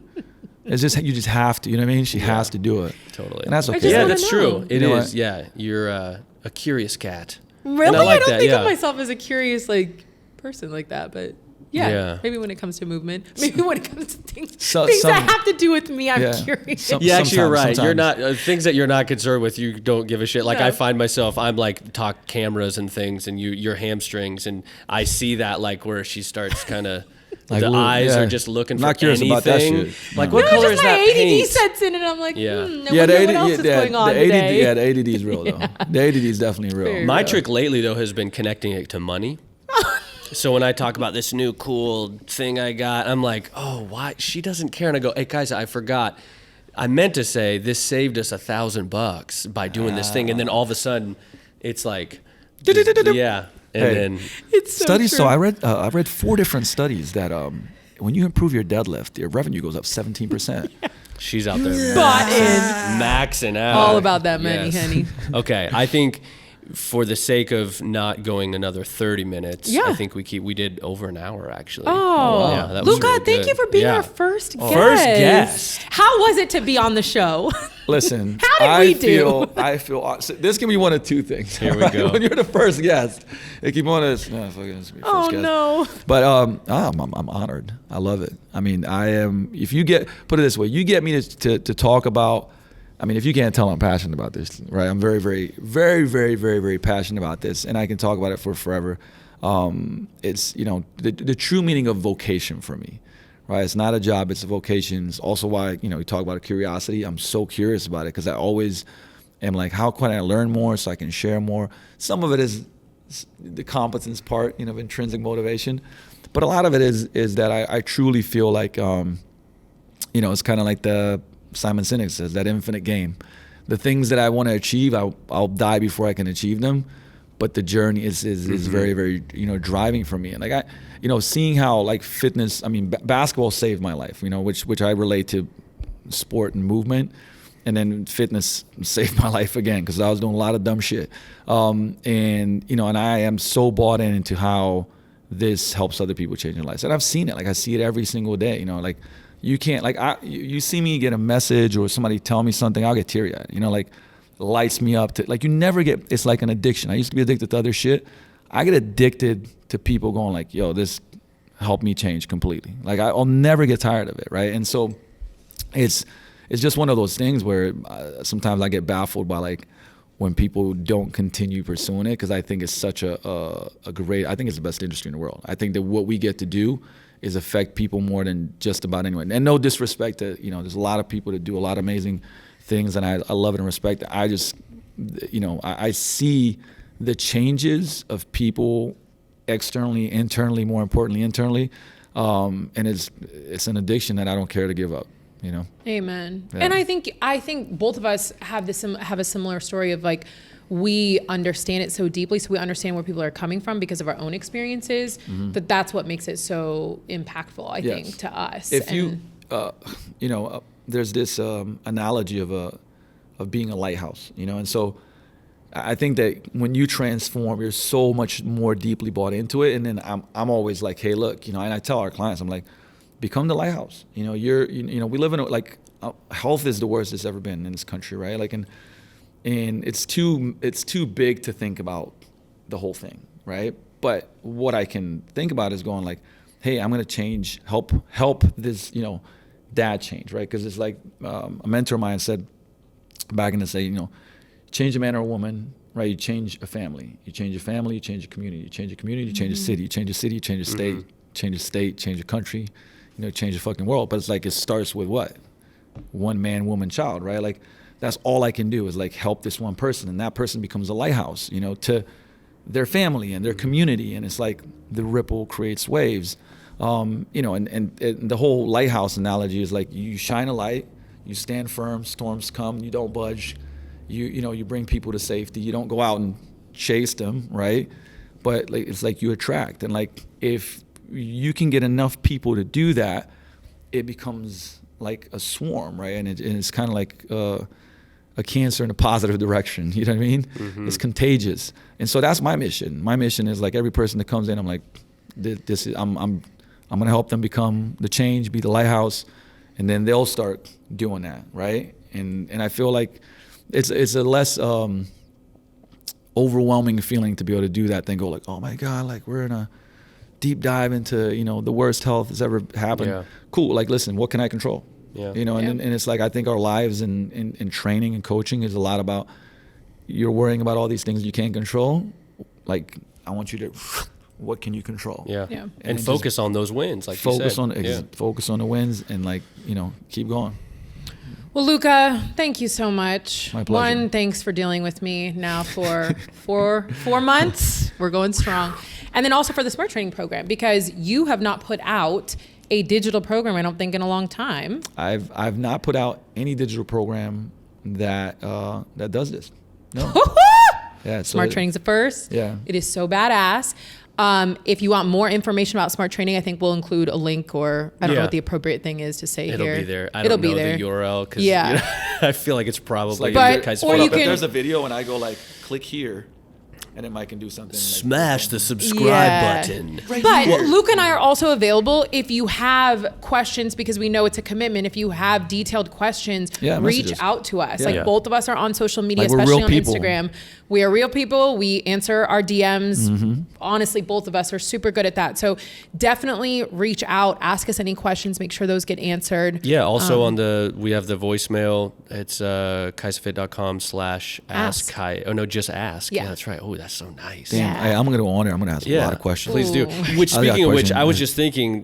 It's just, you just have to, you know what I mean? She has to do it. Totally. And that's okay. just Yeah, wanna that's know. true. It You know is. what? Yeah, you're a curious cat. Really? And I, like don't that, think yeah. of myself as a curious like person like that, but Yeah. maybe when it comes to movement, maybe when it comes to things So- that some- have to do with me, I'm Yeah. curious. Some- Yeah, actually, you're Sometimes- right. You're sometimes. not things that you're not concerned with. You don't give a shit. Like No. I find myself, I'm like talk cameras and things, and your hamstrings, and I see that like where she starts kind of. Like, the look, eyes yeah. are just looking Not for curious anything. about that shit. Like No. what No, color just is my that ADD paint? sets in, and I'm like, Yeah. I Yeah, wonder what else is going on today. The ADD is real though. The ADD is definitely real. Very My real. trick lately though has been connecting it to money. So when I talk about this new cool thing I got, I'm like, oh, why? She doesn't care. And I go, hey, Kaisa, I forgot. I meant to say this saved us $1,000 by doing this thing. And then all of a sudden, it's like, yeah. And Hey. then, It's so Studies. true. So I read 4 different studies that when you improve your deadlift, your revenue goes up 17%. she's out there Bought in. maxing out. All about that money, Yes. honey. Okay, I think for the sake of not going another 30 minutes, Yeah. I think we did over an hour actually. Oh, Yeah, that was Luka, really thank good. you for being Yeah. our first guest. First guest. How was it to be on the show? Listen, How did we do? I feel so this can be one of 2 things. Here we right? go. When you're the first guest, it can be one of those. Fuck it, this will be first Oh guest. no. But I'm honored. I love it. I mean, I am. If you put it this way, you get me to talk about. I mean, if you can't tell, I'm passionate about this, right? I'm very, very, very, very, very, very passionate about this, and I can talk about it for forever. It's the true meaning of vocation for me, right? It's not a job; it's a vocation. It's also why we talk about curiosity. I'm so curious about it because I always am like, how can I learn more so I can share more? Some of it is the competence part, of intrinsic motivation, but a lot of it is that I truly feel like, it's kind of like the Simon Sinek says, that infinite game. The things that I want to achieve, I'll die before I can achieve them. But the journey is very, very, driving for me. And like seeing how like fitness, I mean, basketball saved my life, which I relate to sport and movement. And then fitness saved my life again because I was doing a lot of dumb shit. And I am so bought into how this helps other people change their lives. And I've seen it. Like I see it every single day, like. You can't you see me get a message or somebody tell me something, I'll get teary-eyed. Like lights me up to like you never get. It's like an addiction. I used to be addicted to other shit. I get addicted to people going like, "Yo, this helped me change completely." Like I'll never get tired of it, right? And so it's just one of those things where sometimes I get baffled by like when people don't continue pursuing it because I think it's such a great. I think it's the best industry in the world. I think that what we get to do is affect people more than just about anyone. And no disrespect to, there's a lot of people that do a lot of amazing things and I love it and respect it. I just, I see the changes of people externally, internally, more importantly, internally. And it's an addiction that I don't care to give up, Amen. Yeah. And I think both of us have a similar story of like, we understand it so deeply, so we understand where people are coming from because of our own experiences. That's what makes it so impactful, I think, to us. If there's this analogy of being a lighthouse, and so I think that when you transform, you're so much more deeply bought into it. And then I'm always like, hey, look, and I tell our clients, I'm like, become the lighthouse. We live in health is the worst it's ever been in this country, right? Like, and it's too big to think about the whole thing, right? But what I can think about is going like, hey, I'm gonna change, help this, dad change, right? Because it's like a mentor of mine said back in the day, change a man or a woman, right? You change a family. You change a family, you change a community. You change a community, you change a city. You change a city, you change a state. Change a state, change a country, change the fucking world. But it's like it starts with what? One man, woman, child, right? Like that's all I can do is like help this one person, and that person becomes a lighthouse, to their family and their community, and it's like the ripple creates waves, and the whole lighthouse analogy is like you shine a light, you stand firm, storms come, you don't budge, you bring people to safety, you don't go out and chase them, right? But like it's like you attract, and like if you can get enough people to do that, it becomes like a swarm, right? And it's kind of like a cancer in a positive direction. You know what I mean? It's contagious. And so that's my mission. My mission is like every person that comes in, I'm like, I'm gonna help them become the change, be the lighthouse, and then they'll start doing that, right? And I feel like it's a less overwhelming feeling to be able to do that than go like, oh my God, like we're in a deep dive into the worst health that's ever happened. Yeah. Cool. Like, listen, what can I control? Yeah. And it's like I think our lives in training and coaching is a lot about you're worrying about all these things you can't control. Like I want you to, what can you control? Yeah. And focus on those wins, like focus you said. Focus on the wins and like keep going. Well, Luka, thank you so much. My pleasure. One, thanks for dealing with me now for 4 months. We're going strong. And then also for the Smart Training program, because you have not put out a digital program, I don't think, in a long time. I've not put out any digital program that does this. No. Yeah. Smart Training's the first. Yeah. It is so badass. If you want more information about Smart Training, I think we'll include a link, or I don't know what the appropriate thing is to say It'll here. be there. I don't know the URL because I feel like it's probably if there's a video and I go like click here, and then Mike can do something. Smash the subscribe button. Right but Luke and I are also available if you have questions, because we know it's a commitment. If you have detailed questions, reach out to us. Like both of us are on social media, especially on Instagram. We are real people. We answer our DMs. Honestly, both of us are super good at that. So definitely reach out, ask us any questions, make sure those get answered. Yeah. Also we have the voicemail. It's kaisafit.com/ask Kai. Oh no, just ask. Yeah, that's right. Oh, that's so nice. Damn, I'm going to honor. I'm going to ask a lot of questions. Please do. Which, speaking of which, I was just thinking,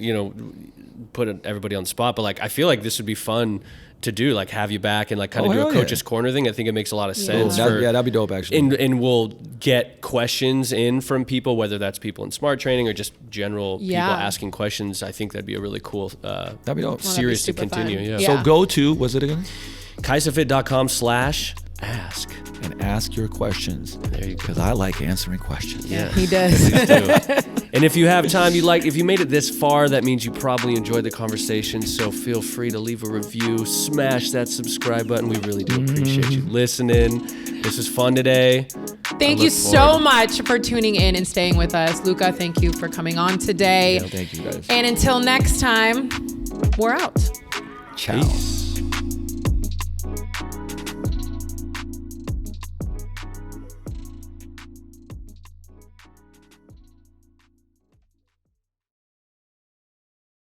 put everybody on the spot, but like I feel like this would be fun to do, like have you back and like kind of do a coach's corner thing. I think it makes a lot of sense. That'd be dope actually. And we'll get questions in from people, whether that's people in Smart Training or just general people asking questions. I think that'd be a really cool that'd be dope. series to continue. Yeah. So go to, what's it again? KaisaFit.com/ask. And ask your questions. There you go. Because I like answering questions. Yeah, he does. And if you have time, if you made it this far, that means you probably enjoyed the conversation. So feel free to leave a review, smash that subscribe button. We really do appreciate you listening. This was fun today. Thank you so much for tuning in and staying with us. Luka, thank you for coming on today. Yeah, thank you guys. And until next time, we're out. Ciao. Peace.